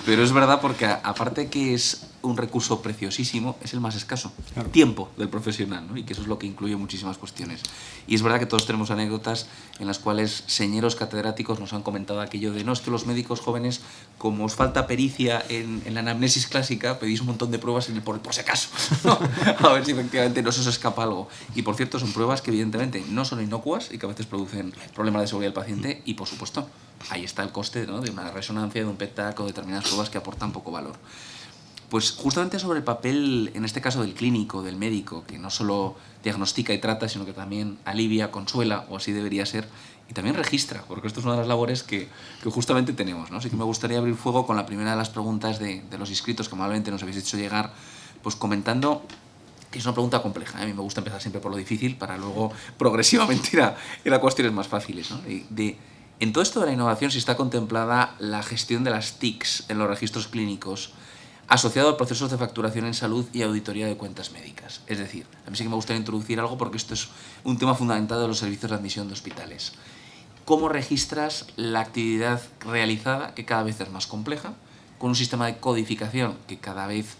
pero es verdad porque aparte que es un recurso preciosísimo, es el más escaso, claro. Tiempo del profesional, ¿no? Y que eso es lo que incluye muchísimas cuestiones. Y es verdad que todos tenemos anécdotas en las cuales señeros catedráticos nos han comentado aquello de no, es que los médicos jóvenes, como os falta pericia en la anamnesis clásica, pedís un montón de pruebas por si acaso, ¿no? A ver si efectivamente no se os escapa algo. Y por cierto, son pruebas que evidentemente no son inocuas y que a veces producen problemas de seguridad del paciente y por supuesto ahí está el coste, ¿no? De una resonancia, de un PET-TAC o determinadas pruebas que aportan poco valor. Pues justamente sobre el papel, en este caso del clínico, del médico, que no solo diagnostica y trata, sino que también alivia, consuela, o así debería ser, y también registra, porque esto es una de las labores que justamente tenemos, ¿no? Así que me gustaría abrir fuego con la primera de las preguntas de los inscritos que amablemente nos habéis hecho llegar, pues comentando que es una pregunta compleja, ¿eh? A mí me gusta empezar siempre por lo difícil para luego progresivamente ir a cuestiones más fáciles, ¿no? En todo esto de la innovación, si está contemplada la gestión de las TICs en los registros clínicos, asociado a procesos de facturación en salud y auditoría de cuentas médicas. Es decir, a mí sí que me gustaría introducir algo porque esto es un tema fundamental de los servicios de admisión de hospitales. ¿Cómo registras la actividad realizada, que cada vez es más compleja, con un sistema de codificación que cada vez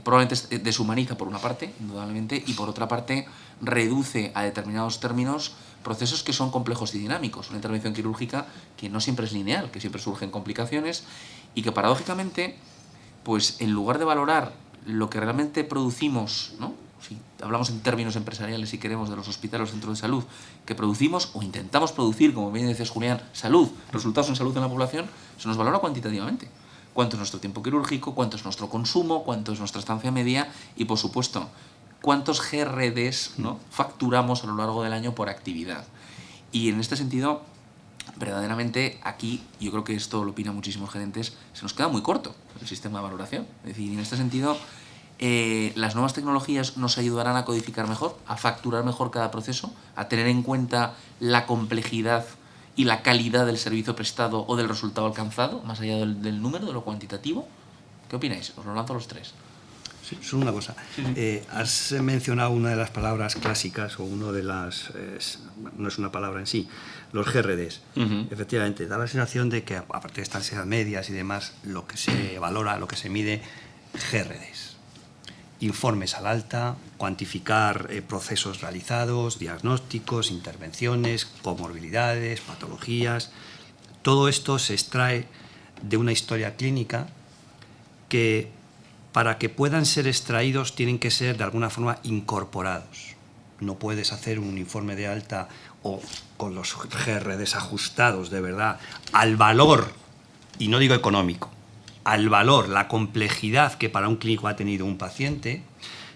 probablemente deshumaniza por una parte, indudablemente, y por otra parte reduce a determinados términos procesos que son complejos y dinámicos? Una intervención quirúrgica que no siempre es lineal, que siempre surgen complicaciones y que paradójicamente, pues en lugar de valorar lo que realmente producimos, ¿no? Si hablamos en términos empresariales, si queremos, de los hospitales, centros de salud, que producimos o intentamos producir, como bien decías, Julián, salud, resultados en salud en la población, se nos valora cuantitativamente. Cuánto es nuestro tiempo quirúrgico, cuánto es nuestro consumo, cuánto es nuestra estancia media y, por supuesto, cuántos GRDs, ¿no?, facturamos a lo largo del año por actividad. Y en este sentido, verdaderamente aquí, yo creo que esto lo opinan muchísimos gerentes, se nos queda muy corto el sistema de valoración. Es decir, en este sentido, las nuevas tecnologías nos ayudarán a codificar mejor, a facturar mejor cada proceso, a tener en cuenta la complejidad y la calidad del servicio prestado o del resultado alcanzado, más allá del número, de lo cuantitativo. ¿Qué opináis? Os lo lanzo a los tres. Sí, solo una cosa. Has mencionado una de las palabras clásicas, o uno de las... no es una palabra en sí, los GRDs. Efectivamente, da la sensación de que, aparte de estas edades medias y demás, lo que se valora, lo que se mide, GRDs. Informes al alta, cuantificar procesos realizados, diagnósticos, intervenciones, comorbilidades, patologías. Todo esto se extrae de una historia clínica que, para que puedan ser extraídos, tienen que ser de alguna forma incorporados. No puedes hacer un informe de alta o con los GRDs ajustados de verdad al valor, y no digo económico, al valor, la complejidad que para un clínico ha tenido un paciente,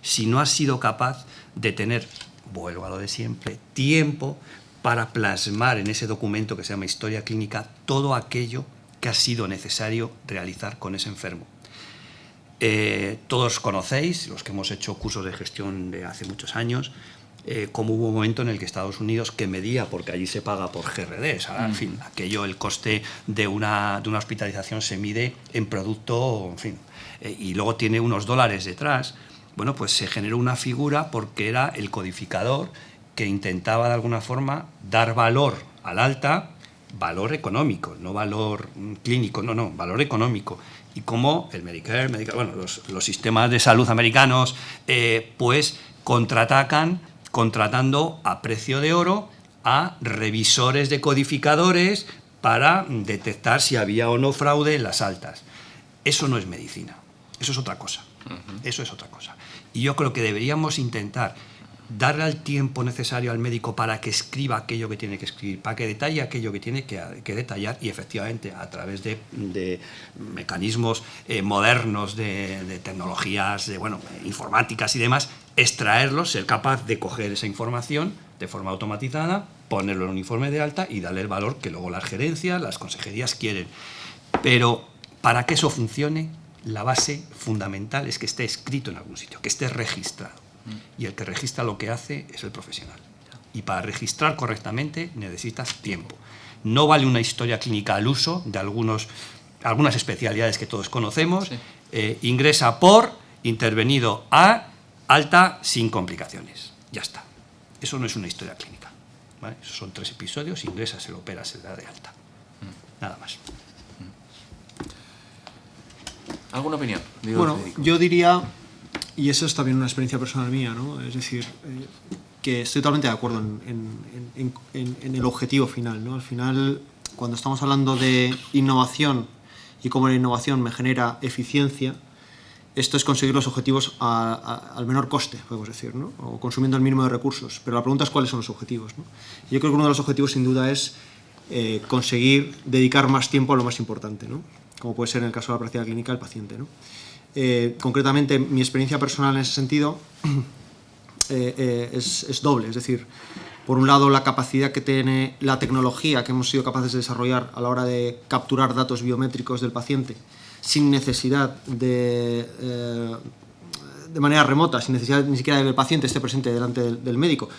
si no has sido capaz de tener, vuelvo a lo de siempre, tiempo para plasmar en ese documento que se llama historia clínica todo aquello que ha sido necesario realizar con ese enfermo. Todos conocéis, los que hemos hecho cursos de gestión de hace muchos años, como hubo un momento en el que Estados Unidos, que medía, porque allí se paga por GRD, en fin, aquello, el coste de una hospitalización se mide en producto, en fin, y luego tiene unos dólares detrás. Bueno, pues se generó una figura porque era el codificador que intentaba de alguna forma dar valor al alta, valor económico, no valor clínico, no, valor económico. Y como el Medicare, bueno, los sistemas de salud americanos, pues contraatacan contratando a precio de oro a revisores de codificadores para detectar si había o no fraude en las altas. Eso no es medicina, eso es otra cosa. Eso es otra cosa. Y yo creo que deberíamos intentar darle el tiempo necesario al médico para que escriba aquello que tiene que escribir, para que detalle aquello que tiene que detallar, y efectivamente a través de mecanismos modernos, de tecnologías, informáticas y demás, extraerlos, ser capaz de coger esa información de forma automatizada, ponerlo en un informe de alta y darle el valor que luego las gerencias, las consejerías quieren. Pero para que eso funcione, la base fundamental es que esté escrito en algún sitio, que esté registrado. Y el que registra lo que hace es el profesional. Y para registrar correctamente necesitas tiempo. No vale una historia clínica al uso de algunas especialidades que todos conocemos. Sí. Ingresa por, intervenido a, alta sin complicaciones. Ya está. Eso no es una historia clínica, ¿vale? Esos son 3 episodios, ingresa, se lo opera, se le da de alta. Nada más. ¿Alguna opinión? Bueno, yo diría, y eso es también una experiencia personal mía, ¿no? Es decir, que estoy totalmente de acuerdo en el objetivo final, ¿no? Al final, cuando estamos hablando de innovación y cómo la innovación me genera eficiencia, esto es conseguir los objetivos al menor coste, podemos decir, ¿no? O consumiendo el mínimo de recursos. Pero la pregunta es cuáles son los objetivos, ¿no? Y yo creo que uno de los objetivos, sin duda, es conseguir dedicar más tiempo a lo más importante, ¿no? Como puede ser en el caso de la práctica clínica del paciente, ¿no? Concretamente, mi experiencia personal en ese sentido es doble. Es decir, por un lado, la capacidad que tiene la tecnología que hemos sido capaces de desarrollar a la hora de capturar datos biométricos del paciente sin necesidad de manera remota, sin necesidad ni siquiera de que el paciente esté presente delante del médico,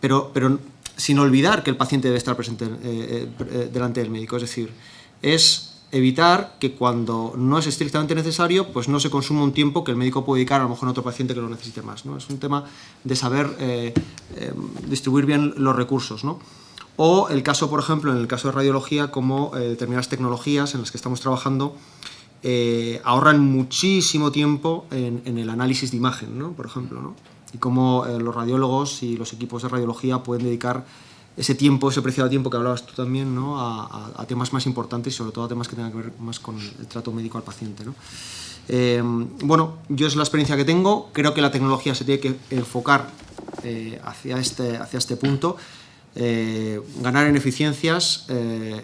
pero sin olvidar que el paciente debe estar presente delante del médico. Es decir, es evitar que cuando no es estrictamente necesario, pues no se consuma un tiempo que el médico puede dedicar a lo mejor a otro paciente que lo necesite más, ¿no? Es un tema de saber distribuir bien los recursos, ¿no? O el caso, por ejemplo, en el caso de radiología, como determinadas tecnologías en las que estamos trabajando ahorran muchísimo tiempo en el análisis de imagen, ¿no? Por ejemplo, ¿no? Y cómo los radiólogos y los equipos de radiología pueden dedicar ese tiempo, ese preciado tiempo que hablabas tú también, ¿no? a temas más importantes y sobre todo a temas que tengan que ver más con el trato médico al paciente, ¿no? Bueno, yo es la experiencia que tengo. Creo que la tecnología se tiene que enfocar hacia este punto, ganar en eficiencias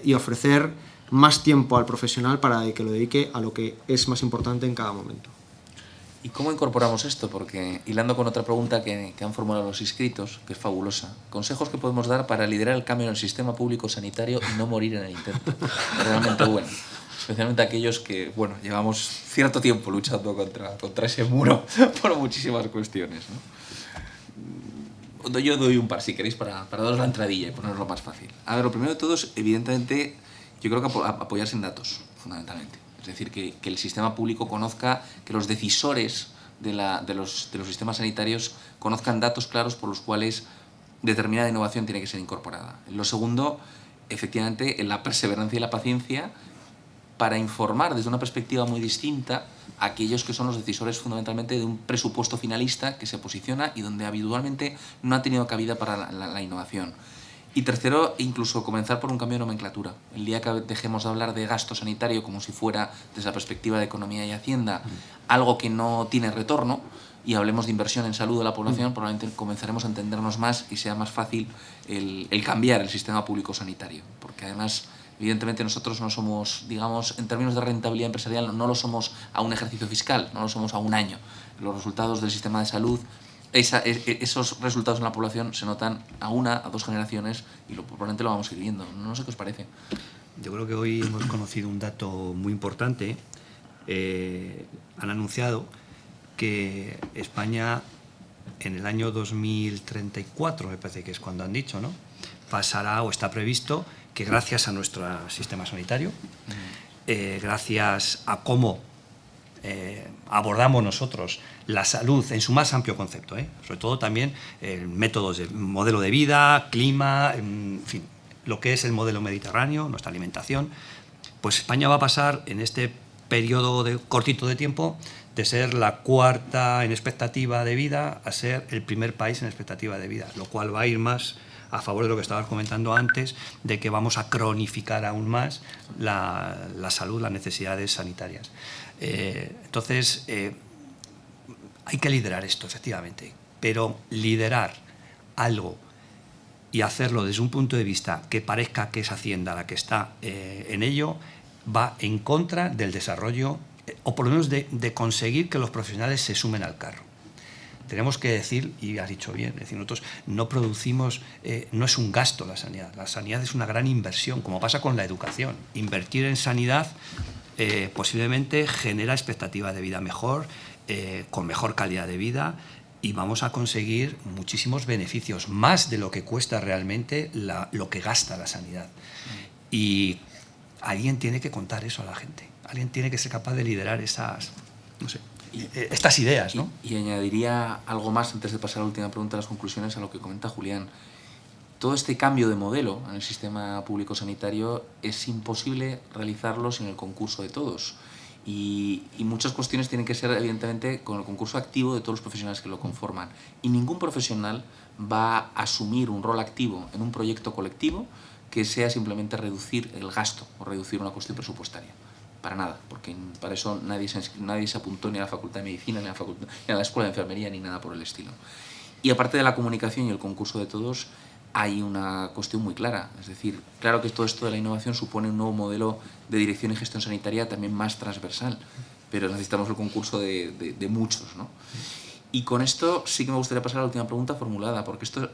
y ofrecer más tiempo al profesional para que lo dedique a lo que es más importante en cada momento. ¿Y cómo incorporamos esto? Porque, hilando con otra pregunta que han formulado los inscritos, que es fabulosa, consejos que podemos dar para liderar el cambio en el sistema público sanitario y no morir en el intento. Realmente bueno. Especialmente aquellos que, bueno, llevamos cierto tiempo luchando contra ese muro por muchísimas cuestiones, ¿no? Yo doy un par, si queréis, para daros la entradilla y ponerlo más fácil. A ver, lo primero de todo es, evidentemente, yo creo que apoyarse en datos, fundamentalmente. Es decir, que el sistema público conozca, que los decisores de los sistemas sanitarios conozcan datos claros por los cuales determinada innovación tiene que ser incorporada. Lo segundo, efectivamente, en la perseverancia y la paciencia para informar desde una perspectiva muy distinta a aquellos que son los decisores fundamentalmente de un presupuesto finalista que se posiciona y donde habitualmente no ha tenido cabida para la innovación. Y tercero, incluso comenzar por un cambio de nomenclatura. El día que dejemos de hablar de gasto sanitario como si fuera, desde la perspectiva de economía y hacienda, algo que no tiene retorno, y hablemos de inversión en salud de la población, probablemente comenzaremos a entendernos más y sea más fácil el cambiar el sistema público sanitario. Porque además, evidentemente, nosotros no somos, digamos, en términos de rentabilidad empresarial, no lo somos a un ejercicio fiscal, no lo somos a un año. Los resultados del sistema de salud, esos resultados en la población se notan a 1 a 2 generaciones y probablemente lo vamos a ir viendo. No sé qué os parece. Yo creo que hoy hemos conocido un dato muy importante. Han anunciado que España en el año 2034, me parece que es cuando han dicho, ¿no? Pasará o está previsto que gracias a nuestro sistema sanitario, gracias a cómo abordamos nosotros la salud en su más amplio concepto, sobre todo también métodos de modelo de vida, clima, en fin, lo que es el modelo mediterráneo, nuestra alimentación, pues España va a pasar en este periodo cortito de tiempo de ser la cuarta en expectativa de vida a ser el primer país en expectativa de vida, lo cual va a ir más a favor de lo que estabas comentando antes, de que vamos a cronificar aún más la salud, las necesidades sanitarias. Entonces, hay que liderar esto, efectivamente, pero liderar algo y hacerlo desde un punto de vista que parezca que es Hacienda la que está en ello, va en contra del desarrollo, o por lo menos de conseguir que los profesionales se sumen al carro. Tenemos que decir, y has dicho bien, es decir, nosotros no producimos, no es un gasto la sanidad es una gran inversión, como pasa con la educación. Invertir en sanidad posiblemente genera expectativa de vida mejor, con mejor calidad de vida, y vamos a conseguir muchísimos beneficios, más de lo que cuesta realmente lo que gasta la sanidad. Y alguien tiene que contar eso a la gente, alguien tiene que ser capaz de liderar estas ideas, ¿no? Y añadiría algo más antes de pasar a la última pregunta, las conclusiones, a lo que comenta Julián. Todo este cambio de modelo en el sistema público sanitario es imposible realizarlo sin el concurso de todos. Y muchas cuestiones tienen que ser, evidentemente, con el concurso activo de todos los profesionales que lo conforman. Y ningún profesional va a asumir un rol activo en un proyecto colectivo que sea simplemente reducir el gasto o reducir una cuestión presupuestaria. Para nada, porque para eso nadie se apuntó ni a la Facultad de Medicina, ni a la Escuela de Enfermería, ni nada por el estilo. Y aparte de la comunicación y el concurso de todos, hay una cuestión muy clara. Es decir, claro que todo esto de la innovación supone un nuevo modelo de dirección y gestión sanitaria también más transversal, pero necesitamos el concurso de muchos, ¿no? Y con esto sí que me gustaría pasar a la última pregunta formulada, porque esto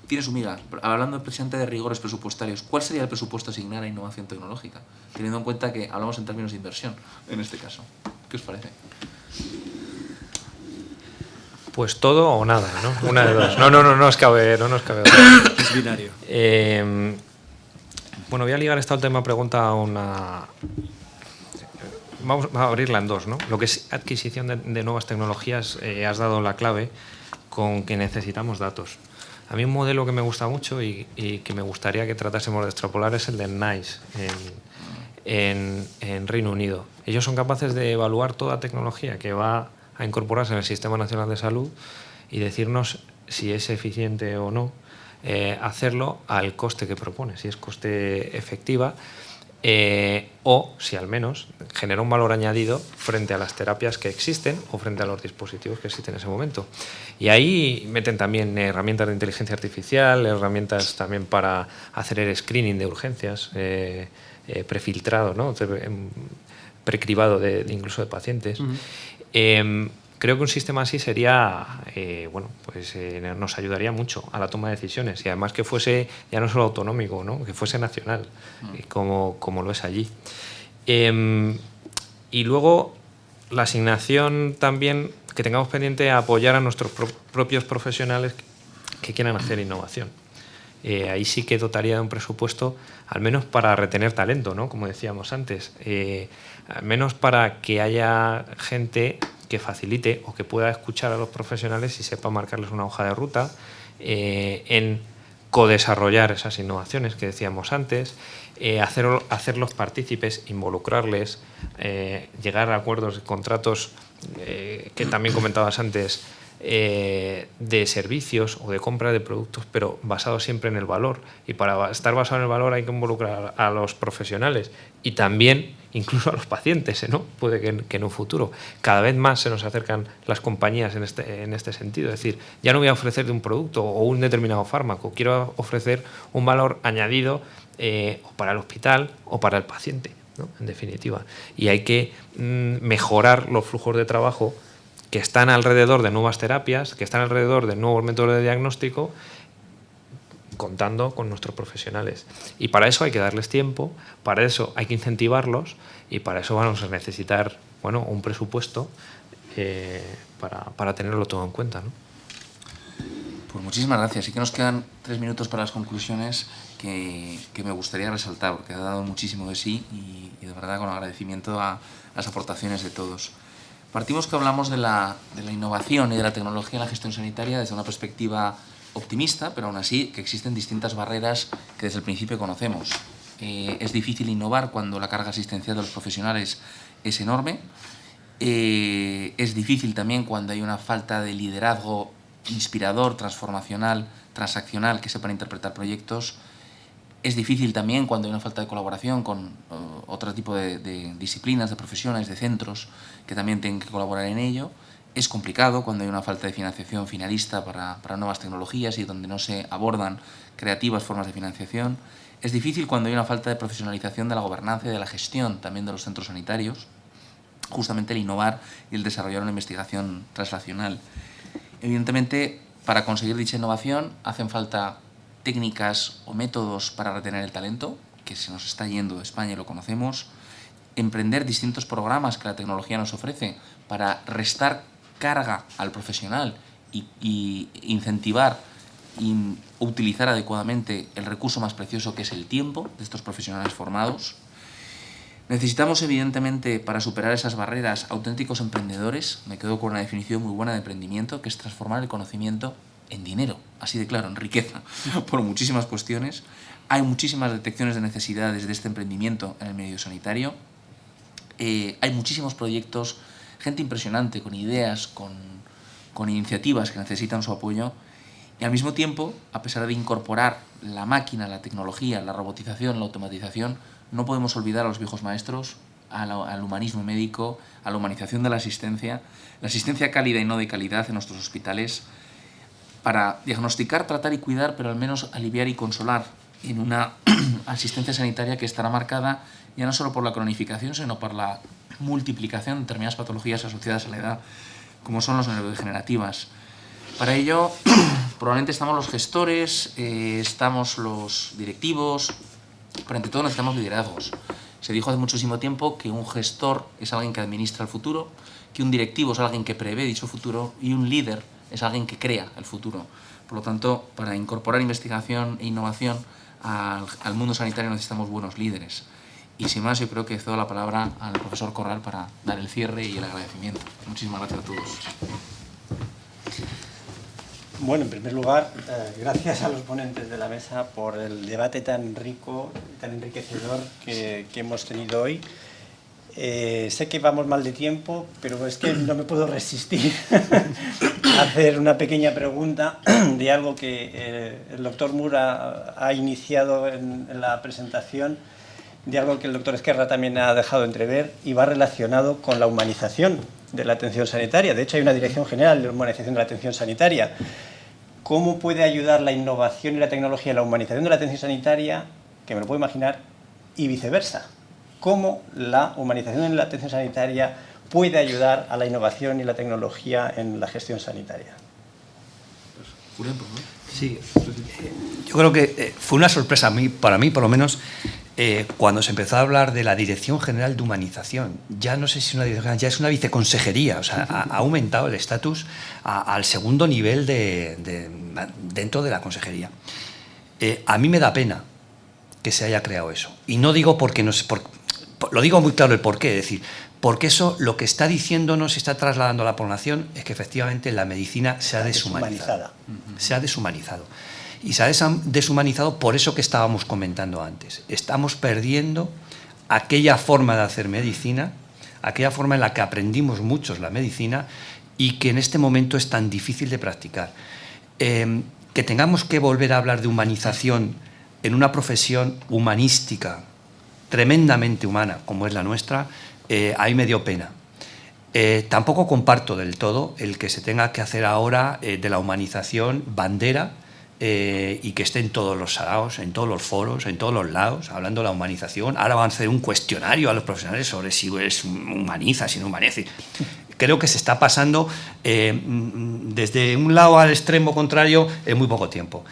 tiene su miga. Hablando precisamente de rigores presupuestarios, ¿cuál sería el presupuesto a asignar a innovación tecnológica? Teniendo en cuenta que hablamos en términos de inversión, en este caso. ¿Qué os parece? Pues todo o nada, ¿no? Una de dos. No nos cabe otra. Es binario. Bueno, voy a ligar esta última pregunta a una... Vamos a abrirla en dos, ¿no? Lo que es adquisición de nuevas tecnologías, has dado la clave con que necesitamos datos. A mí un modelo que me gusta mucho y que me gustaría que tratásemos de extrapolar es el de NICE en Reino Unido. Ellos son capaces de evaluar toda tecnología que va a incorporarse en el Sistema Nacional de Salud y decirnos si es eficiente o no, hacerlo al coste que propone, si es coste efectiva, o si al menos genera un valor añadido frente a las terapias que existen o frente a los dispositivos que existen en ese momento. Y ahí meten también herramientas de inteligencia artificial, herramientas también para hacer el screening de urgencias, prefiltrado, ¿no? Precribado incluso de pacientes. Creo que un sistema así sería, nos ayudaría mucho a la toma de decisiones, y además que fuese ya no solo autonómico, ¿no? Que fuese nacional, como lo es allí. Y luego la asignación también, que tengamos pendiente a apoyar a nuestros propios profesionales que quieran hacer innovación. Ahí sí que dotaría de un presupuesto, al menos para retener talento, ¿no? Como decíamos antes, al menos para que haya gente que facilite o que pueda escuchar a los profesionales y sepa marcarles una hoja de ruta en codesarrollar esas innovaciones que decíamos antes, hacerlos partícipes, involucrarles, llegar a acuerdos, contratos que también comentabas antes, de servicios o de compra de productos, pero basados siempre en el valor. Y para estar basado en el valor hay que involucrar a los profesionales y también incluso a los pacientes, ¿no? Puede que en un futuro. Cada vez más se nos acercan las compañías en este sentido. Es decir, ya no voy a ofrecer un producto o un determinado fármaco, quiero ofrecer un valor añadido o para el hospital o para el paciente, ¿no? En definitiva. Y hay que mejorar los flujos de trabajo que están alrededor de nuevas terapias, que están alrededor de nuevos métodos de diagnóstico, contando con nuestros profesionales. Y para eso hay que darles tiempo, para eso hay que incentivarlos y para eso vamos a necesitar, un presupuesto para tenerlo todo en cuenta, ¿no? Pues muchísimas gracias. Sí que nos quedan 3 minutos para las conclusiones que me gustaría resaltar, porque ha dado muchísimo de sí y de verdad con agradecimiento a las aportaciones de todos. Partimos que hablamos de la innovación y de la tecnología en la gestión sanitaria desde una perspectiva optimista, pero aún así que existen distintas barreras que desde el principio conocemos. Es difícil innovar cuando la carga asistencial de los profesionales es enorme. Es difícil también cuando hay una falta de liderazgo inspirador, transformacional, transaccional, que sepan interpretar proyectos. Es difícil también cuando hay una falta de colaboración con otro tipo de disciplinas, de profesiones, de centros que también tienen que colaborar en ello. Es complicado cuando hay una falta de financiación finalista para nuevas tecnologías y donde no se abordan creativas formas de financiación. Es difícil cuando hay una falta de profesionalización de la gobernanza y de la gestión también de los centros sanitarios. Justamente el innovar y el desarrollar una investigación translacional. Evidentemente, para conseguir dicha innovación hacen falta técnicas o métodos para retener el talento, que se nos está yendo de España y lo conocemos, emprender distintos programas que la tecnología nos ofrece para restar carga al profesional y incentivar y utilizar adecuadamente el recurso más precioso que es el tiempo de estos profesionales formados. Necesitamos, evidentemente, para superar esas barreras, auténticos emprendedores. Me quedo con una definición muy buena de emprendimiento, que es transformar el conocimiento en dinero, así de claro, en riqueza, por muchísimas cuestiones. Hay muchísimas detecciones de necesidades de este emprendimiento en el medio sanitario. Hay muchísimos proyectos, gente impresionante, con ideas, con iniciativas que necesitan su apoyo. Y al mismo tiempo, a pesar de incorporar la máquina, la tecnología, la robotización, la automatización, no podemos olvidar a los viejos maestros, al humanismo médico, a la humanización de la asistencia cálida y no de calidad en nuestros hospitales, para diagnosticar, tratar y cuidar, pero al menos aliviar y consolar en una asistencia sanitaria que estará marcada ya no solo por la cronificación, sino por la multiplicación de determinadas patologías asociadas a la edad, como son las neurodegenerativas. Para ello, probablemente estamos los gestores, estamos los directivos, pero ante todo necesitamos liderazgos. Se dijo hace muchísimo tiempo que un gestor es alguien que administra el futuro, que un directivo es alguien que prevé dicho futuro y un líder es alguien que crea el futuro. Por lo tanto, para incorporar investigación e innovación al mundo sanitario necesitamos buenos líderes. Y sin más, yo creo que cedo la palabra al profesor Corral para dar el cierre y el agradecimiento. Muchísimas gracias a todos. Bueno, en primer lugar, gracias a los ponentes de la mesa por el debate tan rico, tan enriquecedor que hemos tenido hoy. Sé que vamos mal de tiempo, pero es que no me puedo resistir a hacer una pequeña pregunta de algo que el doctor Mura ha iniciado en la presentación, de algo que el doctor Esquerra también ha dejado entrever y va relacionado con la humanización de la atención sanitaria. De hecho, hay una Dirección General de Humanización de la Atención Sanitaria. ¿Cómo puede ayudar la innovación y la tecnología en la humanización de la atención sanitaria, que me lo puedo imaginar, y viceversa? ¿Cómo la humanización en la atención sanitaria puede ayudar a la innovación y la tecnología en la gestión sanitaria? Julián, por favor. Sí, yo creo que fue una sorpresa para mí, por lo menos, cuando se empezó a hablar de la Dirección General de Humanización. Ya no sé si es una dirección general, ya es una viceconsejería, o sea, ha aumentado el estatus al segundo nivel dentro de la consejería. A mí me da pena que se haya creado eso. Y no digo porque no sé, lo digo muy claro el porqué, es decir, porque eso lo que está diciéndonos y está trasladando a la población es que efectivamente la medicina se ha deshumanizado. Se ha deshumanizado. Y se ha deshumanizado por eso que estábamos comentando antes. Estamos perdiendo aquella forma de hacer medicina, aquella forma en la que aprendimos muchos la medicina y que en este momento es tan difícil de practicar. Que tengamos que volver a hablar de humanización en una profesión humanística, tremendamente humana, como es la nuestra, ahí me dio pena. Tampoco comparto del todo el que se tenga que hacer ahora de la humanización bandera y que esté en todos los saraos, en todos los foros, en todos los lados, hablando de la humanización. Ahora van a hacer un cuestionario a los profesionales sobre si humaniza, si no humaniza. Creo que se está pasando desde un lado al extremo contrario en muy poco tiempo.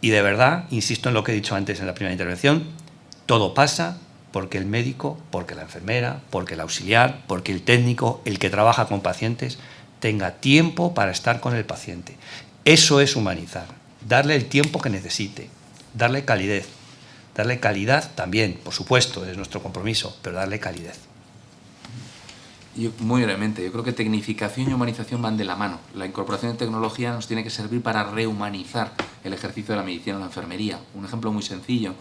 Y de verdad, insisto en lo que he dicho antes en la primera intervención, todo pasa porque el médico, porque la enfermera, porque el auxiliar, porque el técnico, el que trabaja con pacientes, tenga tiempo para estar con el paciente. Eso es humanizar, darle el tiempo que necesite, darle calidez. Darle calidad también, por supuesto, es nuestro compromiso, pero darle calidez. Muy brevemente, yo creo que tecnificación y humanización van de la mano. La incorporación de tecnología nos tiene que servir para rehumanizar el ejercicio de la medicina o la enfermería. Un ejemplo muy sencillo.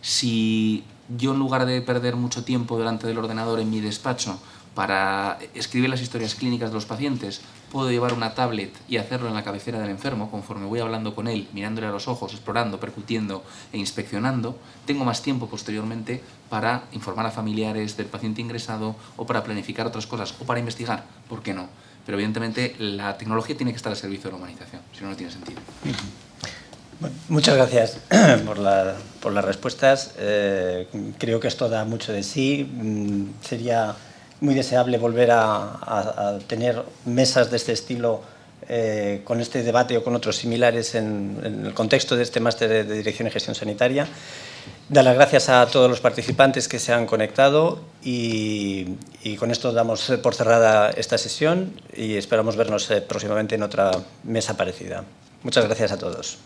Si yo, en lugar de perder mucho tiempo delante del ordenador en mi despacho para escribir las historias clínicas de los pacientes, puedo llevar una tablet y hacerlo en la cabecera del enfermo, conforme voy hablando con él, mirándole a los ojos, explorando, percutiendo e inspeccionando, tengo más tiempo posteriormente para informar a familiares del paciente ingresado o para planificar otras cosas o para investigar, ¿por qué no? Pero evidentemente la tecnología tiene que estar al servicio de la humanización, si no, no tiene sentido. Bueno, muchas gracias por las respuestas. Creo que esto da mucho de sí. Sería muy deseable volver a tener mesas de este estilo con este debate o con otros similares en el contexto de este máster de Dirección y Gestión Sanitaria. Dar las gracias a todos los participantes que se han conectado y con esto damos por cerrada esta sesión y esperamos vernos próximamente en otra mesa parecida. Muchas gracias a todos.